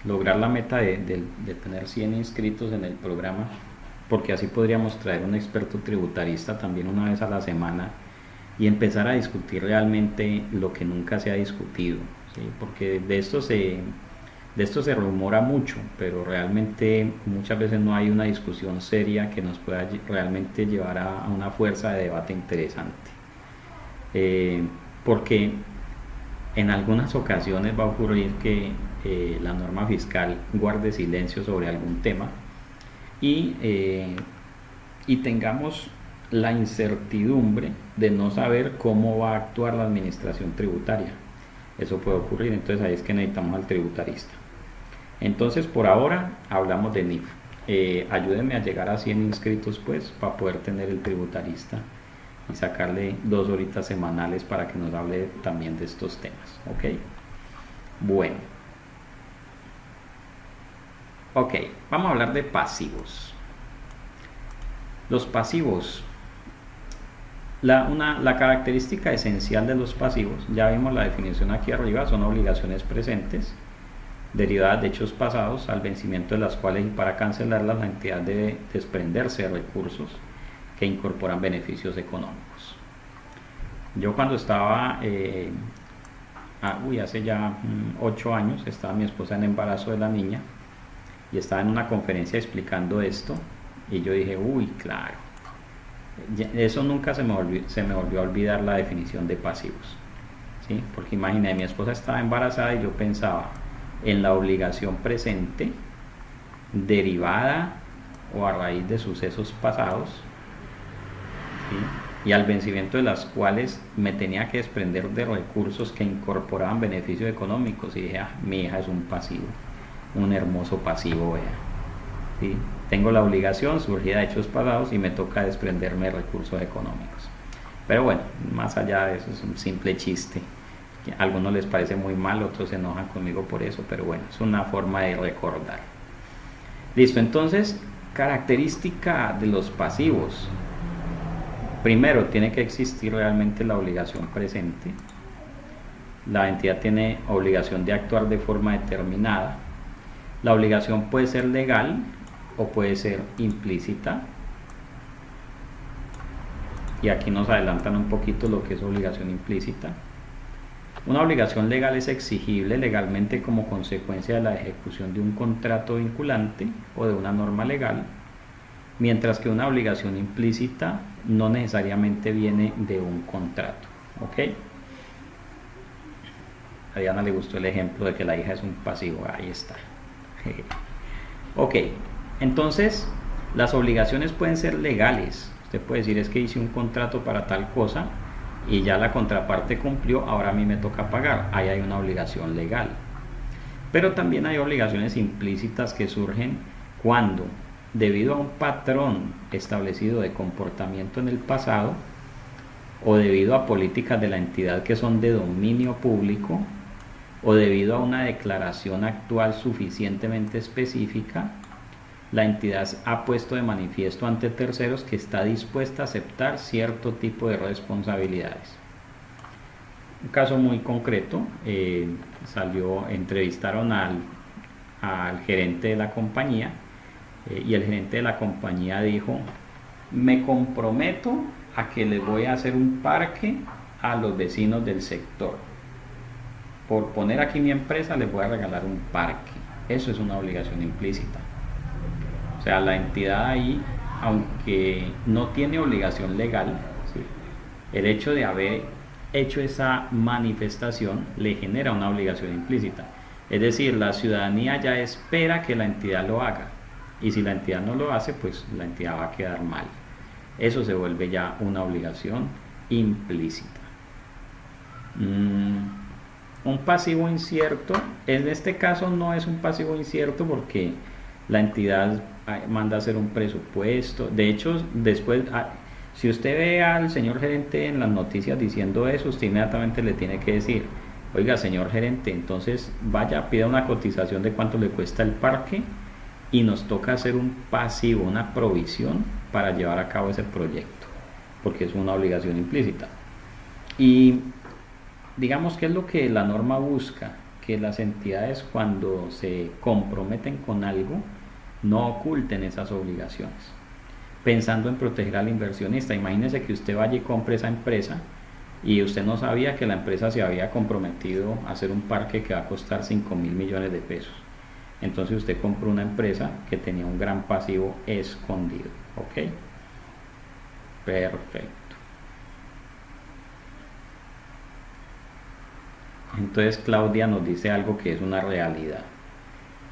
lograr la meta de tener 100 inscritos en el programa, porque así podríamos traer un experto tributarista también una vez a la semana y empezar a discutir realmente lo que nunca se ha discutido, ¿sí? Porque de esto se rumora mucho, pero realmente muchas veces no hay una discusión seria que nos pueda realmente llevar a una fuerza de debate interesante. Porque en algunas ocasiones va a ocurrir que la norma fiscal guarde silencio sobre algún tema y tengamos la incertidumbre de no saber cómo va a actuar la administración tributaria. Eso puede ocurrir, entonces ahí es que necesitamos al tributarista. Entonces por ahora hablamos de NIF. Ayúdenme a llegar a 100 inscritos pues para poder tener el tributarista y sacarle 2 horitas semanales para que nos hable también de estos temas. Ok, bueno, ok, vamos a hablar de pasivos. Los pasivos, la característica esencial de los pasivos, ya vimos la definición aquí arriba, son obligaciones presentes derivadas de hechos pasados al vencimiento de las cuales, y para cancelarlas la entidad debe desprenderse de recursos que incorporan beneficios económicos. Yo cuando estaba hace ya 8 años, estaba mi esposa en embarazo de la niña y estaba en una conferencia explicando esto y yo dije, claro, eso nunca se me volvió a olvidar la definición de pasivos, ¿sí? Porque imagínate, mi esposa estaba embarazada y yo pensaba en la obligación presente derivada o a raíz de sucesos pasados, ¿sí? Y al vencimiento de las cuales me tenía que desprender de recursos que incorporaban beneficios económicos, y dije, mi hija es un pasivo, un hermoso pasivo, vea, ¿sí? Tengo la obligación surgida de hechos pasados y me toca desprenderme de recursos económicos. Pero bueno, más allá de eso es un simple chiste, que a algunos les parece muy mal, otros se enojan conmigo por eso, pero bueno, es una forma de recordar. Listo, entonces, característica de los pasivos. Primero, tiene que existir realmente la obligación presente. La entidad tiene obligación de actuar de forma determinada. La obligación puede ser legal o puede ser implícita. Y aquí nos adelantan un poquito lo que es obligación implícita. Una obligación legal es exigible legalmente como consecuencia de la ejecución de un contrato vinculante o de una norma legal, mientras que una obligación implícita no necesariamente viene de un contrato. ¿Ok? A Diana le gustó el ejemplo de que la hija es un pasivo. Ahí está. Ok, entonces las obligaciones pueden ser legales. Usted puede decir, es que hice un contrato para tal cosa y ya la contraparte cumplió, ahora a mí me toca pagar. Ahí hay una obligación legal. Pero también hay obligaciones implícitas que surgen cuando, debido a un patrón establecido de comportamiento en el pasado, o debido a políticas de la entidad que son de dominio público, o debido a una declaración actual suficientemente específica, la entidad ha puesto de manifiesto ante terceros que está dispuesta a aceptar cierto tipo de responsabilidades. Un caso muy concreto, entrevistaron al gerente de la compañía, y el gerente de la compañía dijo: me comprometo a que le voy a hacer un parque a los vecinos del sector. Por poner aquí mi empresa les voy a regalar un parque. Eso es una obligación implícita. O sea, la entidad ahí, aunque no tiene obligación legal, ¿sí?, el hecho de haber hecho esa manifestación le genera una obligación implícita. Es decir, la ciudadanía ya espera que la entidad lo haga, y si la entidad no lo hace, pues la entidad va a quedar mal. Eso se vuelve ya una obligación implícita. Un pasivo incierto, en este caso no es un pasivo incierto porque la entidad manda a hacer un presupuesto. De hecho, después, si usted ve al señor gerente en las noticias diciendo eso, usted inmediatamente le tiene que decir: oiga, señor gerente, entonces vaya, pida una cotización de cuánto le cuesta el parque y nos toca hacer un pasivo, una provisión para llevar a cabo ese proyecto, porque es una obligación implícita. Y digamos que es lo que la norma busca, que las entidades, cuando se comprometen con algo, no oculten esas obligaciones, pensando en proteger al inversionista. Imagínese que usted vaya y compre esa empresa y usted no sabía que la empresa se había comprometido a hacer un parque que va a costar 5.000 millones de pesos. Entonces usted compró una empresa que tenía un gran pasivo escondido. ¿Ok? Perfecto. Entonces Claudia nos dice algo que es una realidad.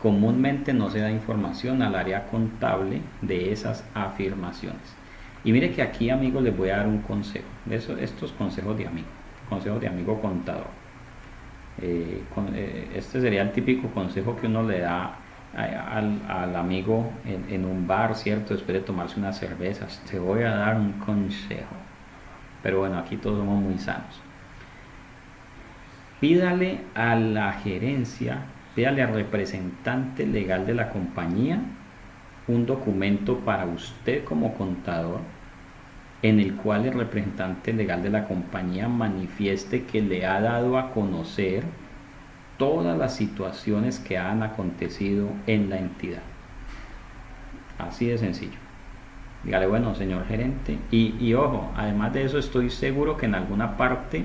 Comúnmente no se da información al área contable de esas afirmaciones. Y mire que aquí, amigos, les voy a dar un consejo. Estos consejos de amigo contador. Este sería el típico consejo que uno le da al amigo en un bar, ¿cierto? Después de tomarse unas cervezas: te voy a dar un consejo. Pero bueno, aquí todos somos muy sanos. Pídale a la gerencia, pídale al representante legal de la compañía un documento para usted como contador, en el cual el representante legal de la compañía manifieste que le ha dado a conocer todas las situaciones que han acontecido en la entidad. Así de sencillo. Dígale: bueno, señor gerente, y ojo, además de eso, estoy seguro que en alguna parte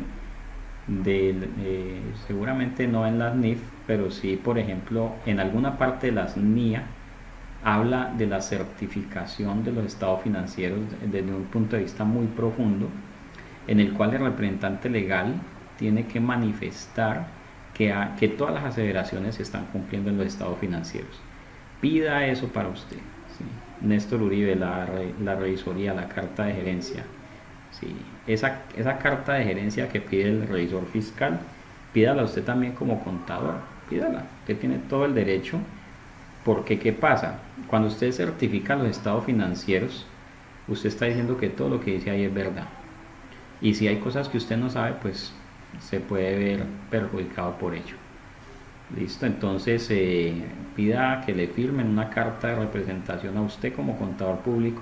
seguramente no en las NIF, pero sí, por ejemplo, en alguna parte de las NIA, habla de la certificación de los estados financieros desde un punto de vista muy profundo, en el cual el representante legal tiene que manifestar que todas las aseveraciones se están cumpliendo en los estados financieros. Pida eso para usted, ¿sí? Néstor Uribe, la revisoría, la carta de gerencia. Sí, esa carta de gerencia que pide el revisor fiscal, pídala usted también como contador, pídala, usted tiene todo el derecho, porque ¿qué pasa? Cuando usted certifica los estados financieros, usted está diciendo que todo lo que dice ahí es verdad, y si hay cosas que usted no sabe, pues se puede ver perjudicado por ello. Listo, entonces pida que le firmen una carta de representación a usted como contador público,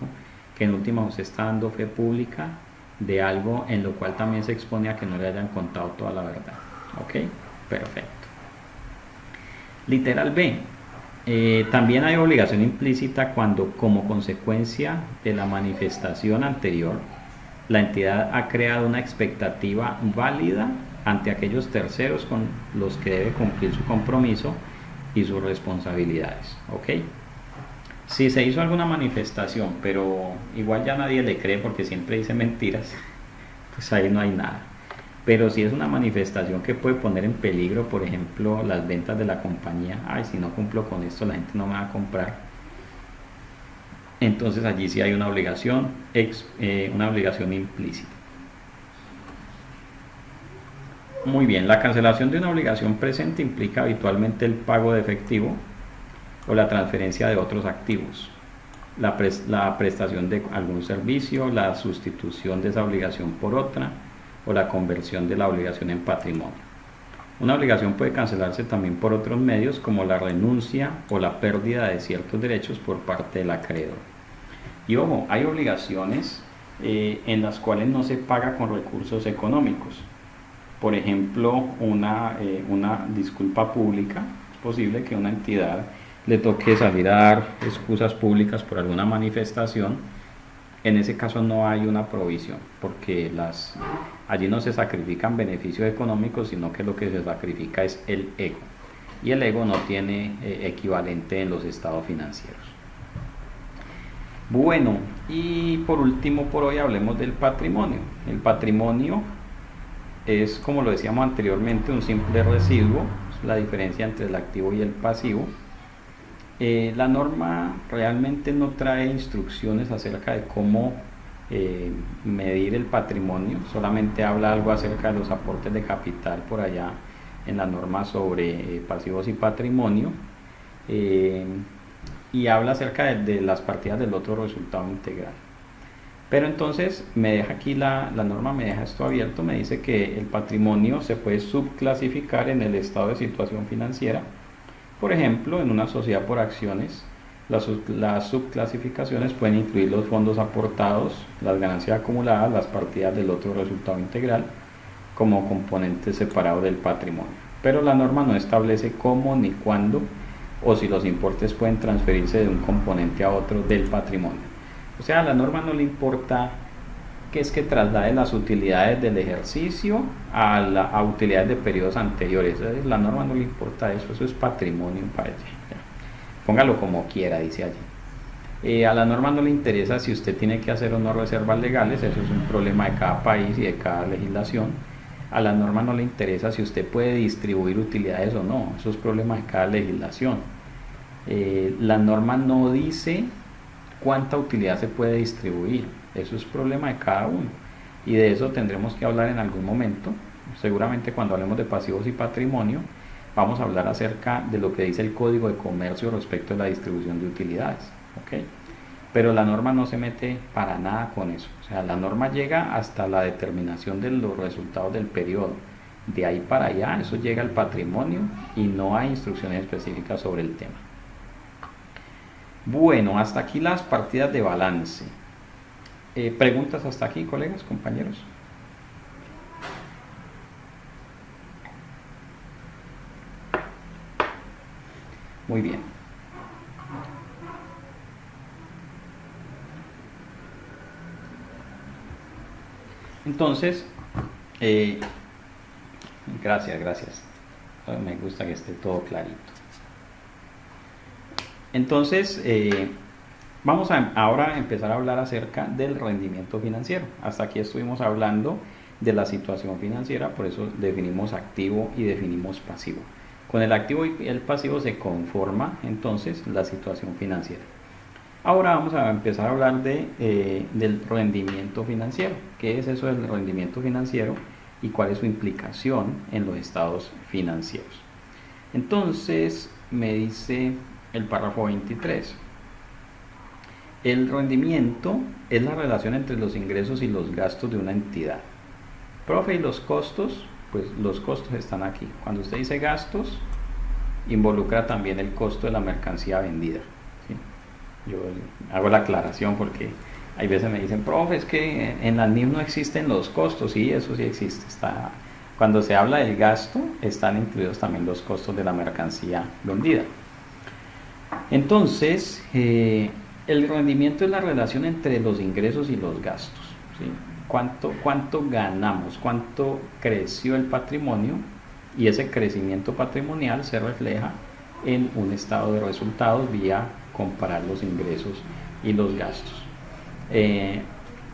que en última usted está dando fe pública de algo en lo cual también se expone a que no le hayan contado toda la verdad. Ok, perfecto. Literal B. También hay obligación implícita cuando, como consecuencia de la manifestación anterior, la entidad ha creado una expectativa válida ante aquellos terceros con los que debe cumplir su compromiso y sus responsabilidades. ¿Ok? Si se hizo alguna manifestación, pero igual ya nadie le cree porque siempre dice mentiras, pues ahí no hay nada. Pero si es una manifestación que puede poner en peligro, por ejemplo, las ventas de la compañía: ay, si no cumplo con esto, la gente no me va a comprar. Entonces allí sí hay una obligación implícita. Muy bien, la cancelación de una obligación presente implica habitualmente el pago de efectivo o la transferencia de otros activos. la prestación de algún servicio, la sustitución de esa obligación por otra o la conversión de la obligación en patrimonio. Una obligación puede cancelarse también por otros medios como la renuncia o la pérdida de ciertos derechos por parte del acreedor. Y ojo, hay obligaciones en las cuales no se paga con recursos económicos. Por ejemplo, una disculpa pública. Es posible que a una entidad le toque salir a dar excusas públicas por alguna manifestación. En ese caso no hay una provisión, porque allí no se sacrifican beneficios económicos, sino que lo que se sacrifica es el ego. Y el ego no tiene equivalente en los estados financieros. Bueno, y por último por hoy hablemos del patrimonio. El patrimonio es, como lo decíamos anteriormente, un simple residuo, es la diferencia entre el activo y el pasivo. La norma realmente no trae instrucciones acerca de cómo medir el patrimonio, solamente habla algo acerca de los aportes de capital por allá en la norma sobre pasivos y patrimonio, y habla acerca de las partidas del otro resultado integral. Pero entonces me deja aquí la norma, me deja esto abierto, me dice que el patrimonio se puede subclasificar en el estado de situación financiera. Por ejemplo, en una sociedad por acciones, las subclasificaciones pueden incluir los fondos aportados, las ganancias acumuladas, las partidas del otro resultado integral, como componentes separados del patrimonio. Pero la norma no establece cómo ni cuándo o si los importes pueden transferirse de un componente a otro del patrimonio. O sea, a la norma no le importa que es que traslade las utilidades del ejercicio a utilidades de periodos anteriores. La norma no le importa eso es patrimonio para ella. Póngalo como quiera, dice allí. A la norma no le interesa si usted tiene que hacer o no reservas legales, eso es un problema de cada país y de cada legislación. A la norma no le interesa si usted puede distribuir utilidades o no, eso es problema de cada legislación. La norma no dice cuánta utilidad se puede distribuir, eso es problema de cada uno, y de eso tendremos que hablar en algún momento. Seguramente cuando hablemos de pasivos y patrimonio vamos a hablar acerca de lo que dice el Código de Comercio respecto a la distribución de utilidades, ¿ok? Pero la norma no se mete para nada con eso. O sea, la norma llega hasta la determinación de los resultados del periodo. De ahí para allá, eso llega al patrimonio y no hay instrucciones específicas sobre el tema. Bueno, hasta aquí las partidas de balance. ¿Preguntas hasta aquí, colegas, compañeros? Muy bien. Entonces, gracias. Me gusta que esté todo clarito. Entonces, vamos ahora a empezar a hablar acerca del rendimiento financiero. Hasta aquí estuvimos hablando de la situación financiera, por eso definimos activo y definimos pasivo. Con el activo y el pasivo se conforma entonces la situación financiera. Ahora vamos a empezar a hablar del rendimiento financiero. ¿Qué es eso del rendimiento financiero y cuál es su implicación en los estados financieros? Entonces me dice el párrafo 23. El rendimiento es la relación entre los ingresos y los gastos de una entidad. Profe, ¿y los costos? Pues los costos están aquí. Cuando usted dice gastos, involucra también el costo de la mercancía vendida. ¿Sí? Yo hago la aclaración porque hay veces me dicen, profe, es que en la NIF no existen los costos. Sí, eso sí existe. Cuando se habla del gasto, están incluidos también los costos de la mercancía vendida. Entonces, el rendimiento es la relación entre los ingresos y los gastos. ¿Sí? ¿Cuánto ganamos? ¿Cuánto creció el patrimonio? Y ese crecimiento patrimonial se refleja en un estado de resultados vía comparar los ingresos y los gastos.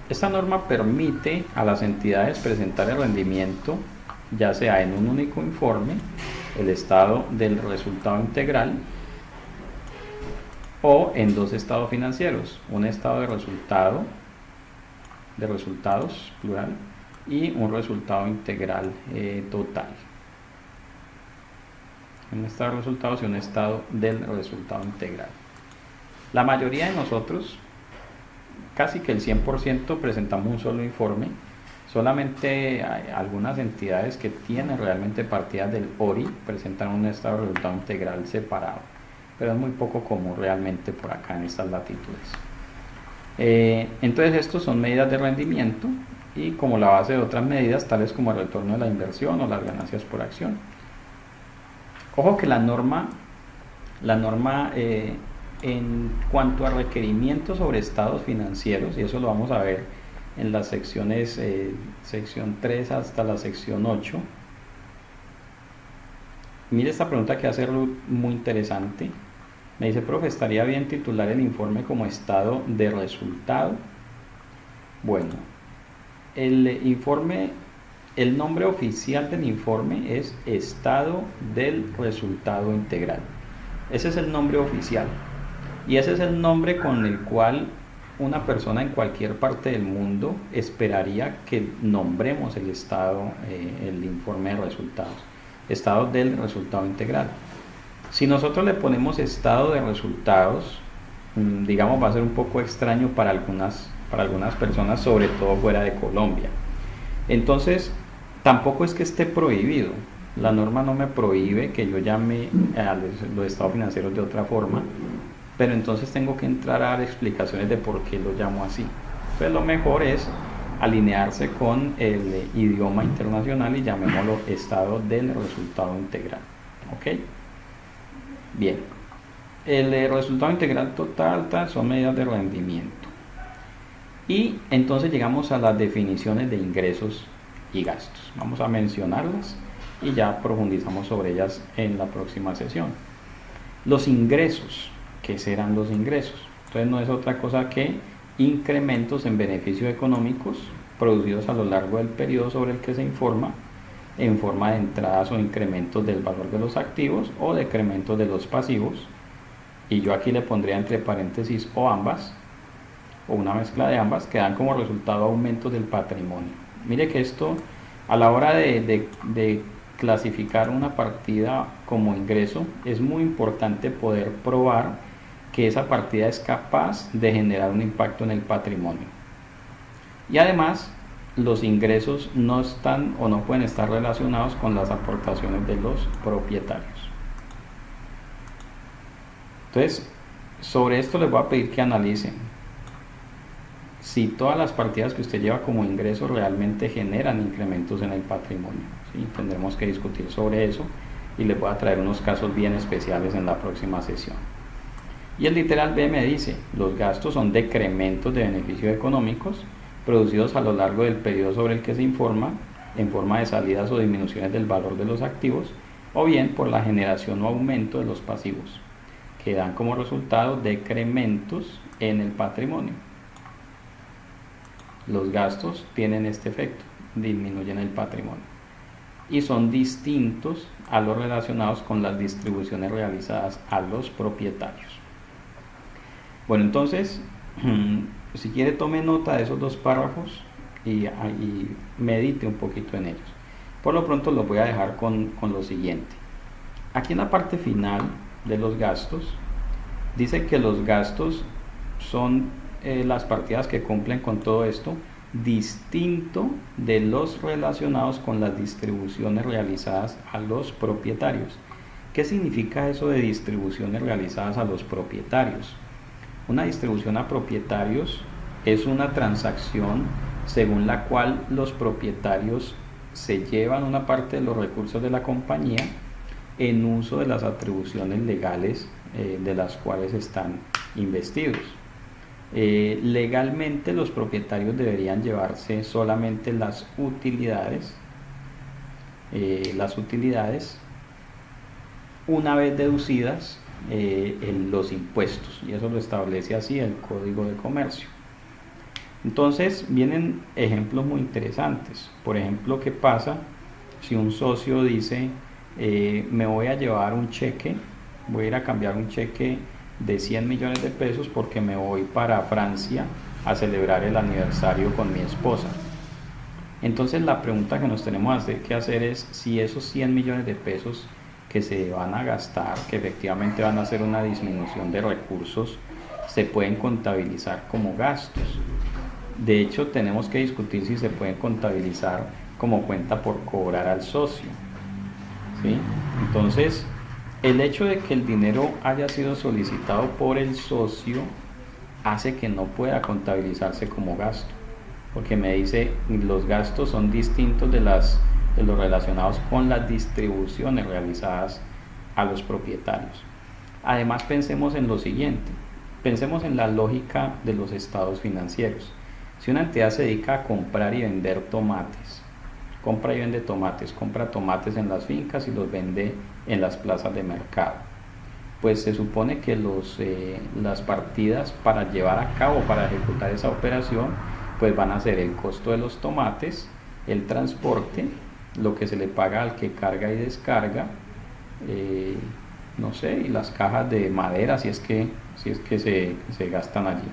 Esta norma permite a las entidades presentar el rendimiento, ya sea en un único informe, el estado del resultado integral, o en dos estados financieros, un estado de resultados, plural, y un resultado integral total. Un estado de resultados y un estado del resultado integral. La mayoría de nosotros, casi que el 100%, presentamos un solo informe. Solamente hay algunas entidades que tienen realmente partidas del ORI presentan un estado de resultado integral separado, pero es muy poco común realmente por acá en estas latitudes. Entonces estos son medidas de rendimiento y como la base de otras medidas tales como el retorno de la inversión o las ganancias por acción. Ojo que la norma en cuanto a requerimientos sobre estados financieros, y eso lo vamos a ver en las secciones, sección 3 hasta la sección 8. Mire esta pregunta que hace Ruth, muy interesante. Me dice, profe, ¿estaría bien titular el informe como estado de resultado? Bueno, el informe, el nombre oficial del informe es estado del resultado integral. Ese es el nombre oficial. Y ese es el nombre con el cual una persona en cualquier parte del mundo esperaría que nombremos el estado, el informe de resultados. Estado del resultado integral. Si nosotros le ponemos estado de resultados, digamos, va a ser un poco extraño para algunas personas, sobre todo fuera de Colombia. Entonces, tampoco es que esté prohibido. La norma no me prohíbe que yo llame a los estados financieros de otra forma, pero entonces tengo que entrar a dar explicaciones de por qué lo llamo así. Entonces lo mejor es alinearse con el idioma internacional y llamémoslo estado del resultado integral. ¿Ok? Bien. El resultado integral total son medidas de rendimiento. Y entonces llegamos a las definiciones de ingresos y gastos. Vamos a mencionarlas y ya profundizamos sobre ellas en la próxima sesión. Los ingresos. ¿Qué serán los ingresos? Entonces no es otra cosa que incrementos en beneficios económicos producidos a lo largo del periodo sobre el que se informa, en forma de entradas o incrementos del valor de los activos o decrementos de los pasivos, y yo aquí le pondría entre paréntesis o ambas, o una mezcla de ambas, que dan como resultado aumentos del patrimonio. Mire que esto, a la hora de clasificar una partida como ingreso, es muy importante poder probar que esa partida es capaz de generar un impacto en el patrimonio. Y además, los ingresos no están o no pueden estar relacionados con las aportaciones de los propietarios. Entonces, sobre esto les voy a pedir que analicen si todas las partidas que usted lleva como ingreso realmente generan incrementos en el patrimonio. ¿Sí? Tendremos que discutir sobre eso y les voy a traer unos casos bien especiales en la próxima sesión. Y el literal B me dice, los gastos son decrementos de beneficios económicos producidos a lo largo del periodo sobre el que se informa, en forma de salidas o disminuciones del valor de los activos, o bien por la generación o aumento de los pasivos, que dan como resultado decrementos en el patrimonio. Los gastos tienen este efecto, disminuyen el patrimonio, y son distintos a los relacionados con las distribuciones realizadas a los propietarios. Bueno, entonces, si quiere tome nota de esos dos párrafos y medite un poquito en ellos. Por lo pronto los voy a dejar con lo siguiente. Aquí en la parte final de los gastos, dice que los gastos son las partidas que cumplen con todo esto, distinto de los relacionados con las distribuciones realizadas a los propietarios. ¿Qué significa eso de distribuciones realizadas a los propietarios? Una distribución a propietarios es una transacción según la cual los propietarios se llevan una parte de los recursos de la compañía en uso de las atribuciones legales de las cuales están investidos. Legalmente los propietarios deberían llevarse solamente las utilidades una vez deducidas los impuestos, y eso lo establece así el Código de Comercio. Entonces vienen ejemplos muy interesantes. Por ejemplo, ¿qué pasa si un socio dice me voy a llevar un cheque, voy a ir a cambiar un cheque de 100 millones de pesos porque me voy para Francia a celebrar el aniversario con mi esposa? Entonces la pregunta que nos tenemos que hacer es si esos 100 millones de pesos que se van a gastar, que efectivamente van a hacer una disminución de recursos, se pueden contabilizar como gastos. De hecho, tenemos que discutir si se pueden contabilizar como cuenta por cobrar al socio, ¿sí? Entonces, el hecho de que el dinero haya sido solicitado por el socio hace que no pueda contabilizarse como gasto, porque me dice los gastos son distintos de los relacionados con las distribuciones realizadas a los propietarios. Además, pensemos en lo siguiente, pensemos en la lógica de los estados financieros. Si una entidad se dedica a comprar y vender tomates, compra y vende tomates, compra tomates en las fincas y los vende en las plazas de mercado, pues se supone que las partidas para llevar a cabo, para ejecutar esa operación, pues van a ser el costo de los tomates, el transporte, lo que se le paga al que carga y descarga, no sé, y las cajas de madera si es que se gastan allí.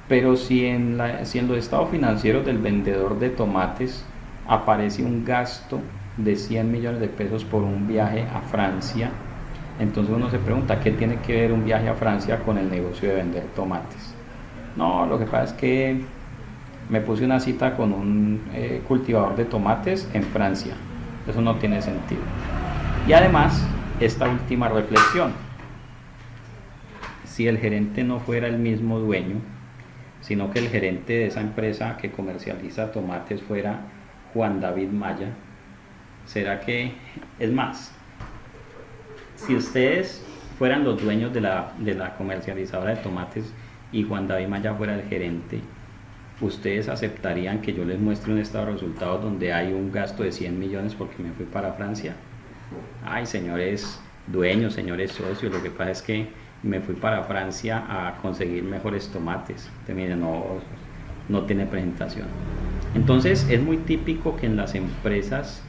Pero si en los estados financieros del vendedor de tomates aparece un gasto de 100 millones de pesos por un viaje a Francia, entonces uno se pregunta, ¿qué tiene que ver un viaje a Francia con el negocio de vender tomates? No, lo que pasa es que me puse una cita con un cultivador de tomates en Francia. Eso no tiene sentido. Y además, esta última reflexión, si el gerente no fuera el mismo dueño, sino que el gerente de esa empresa que comercializa tomates fuera Juan David Maya, ¿será que es más? Si ustedes fueran los dueños de la comercializadora de tomates y Juan David Maya fuera el gerente, ¿ustedes aceptarían que yo les muestre un estado de resultados donde hay un gasto de 100 millones porque me fui para Francia? Ay, señores dueños, señores socios, lo que pasa es que me fui para Francia a conseguir mejores tomates. Miren, no tiene presentación. Entonces es muy típico que en las empresas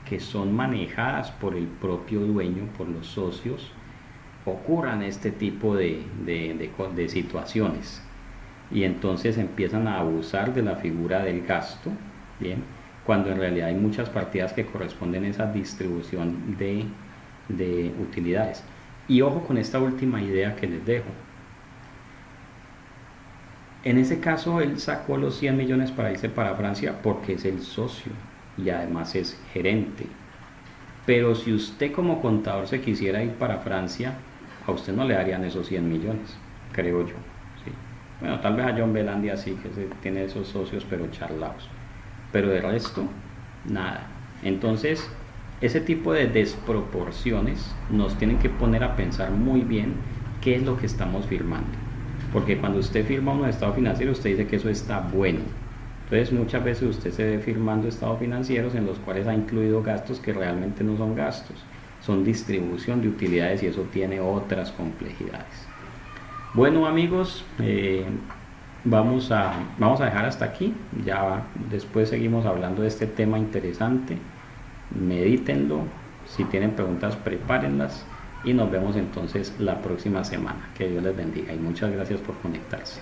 que son manejadas por el propio dueño, por los socios, ocurran este tipo de situaciones, y entonces empiezan a abusar de la figura del gasto, bien, cuando en realidad hay muchas partidas que corresponden a esa distribución de utilidades. Y ojo con esta última idea que les dejo. En ese caso él sacó los 100 millones para irse para Francia porque es el socio y además es gerente. Pero si usted como contador se quisiera ir para Francia, a usted no le darían esos 100 millones, creo yo, ¿sí? Bueno, tal vez a John Belandi así, que tiene esos socios pero charlados. Pero de resto, nada. Entonces, ese tipo de desproporciones nos tienen que poner a pensar muy bien qué es lo que estamos firmando. Porque cuando usted firma un estado financiero, usted dice que eso está bueno. Entonces muchas veces usted se ve firmando estados financieros en los cuales ha incluido gastos que realmente no son gastos, son distribución de utilidades, y eso tiene otras complejidades. Bueno, amigos, vamos a dejar hasta aquí. Ya después seguimos hablando de este tema interesante. Medítenlo, si tienen preguntas prepárenlas y nos vemos entonces la próxima semana. Que Dios les bendiga y muchas gracias por conectarse.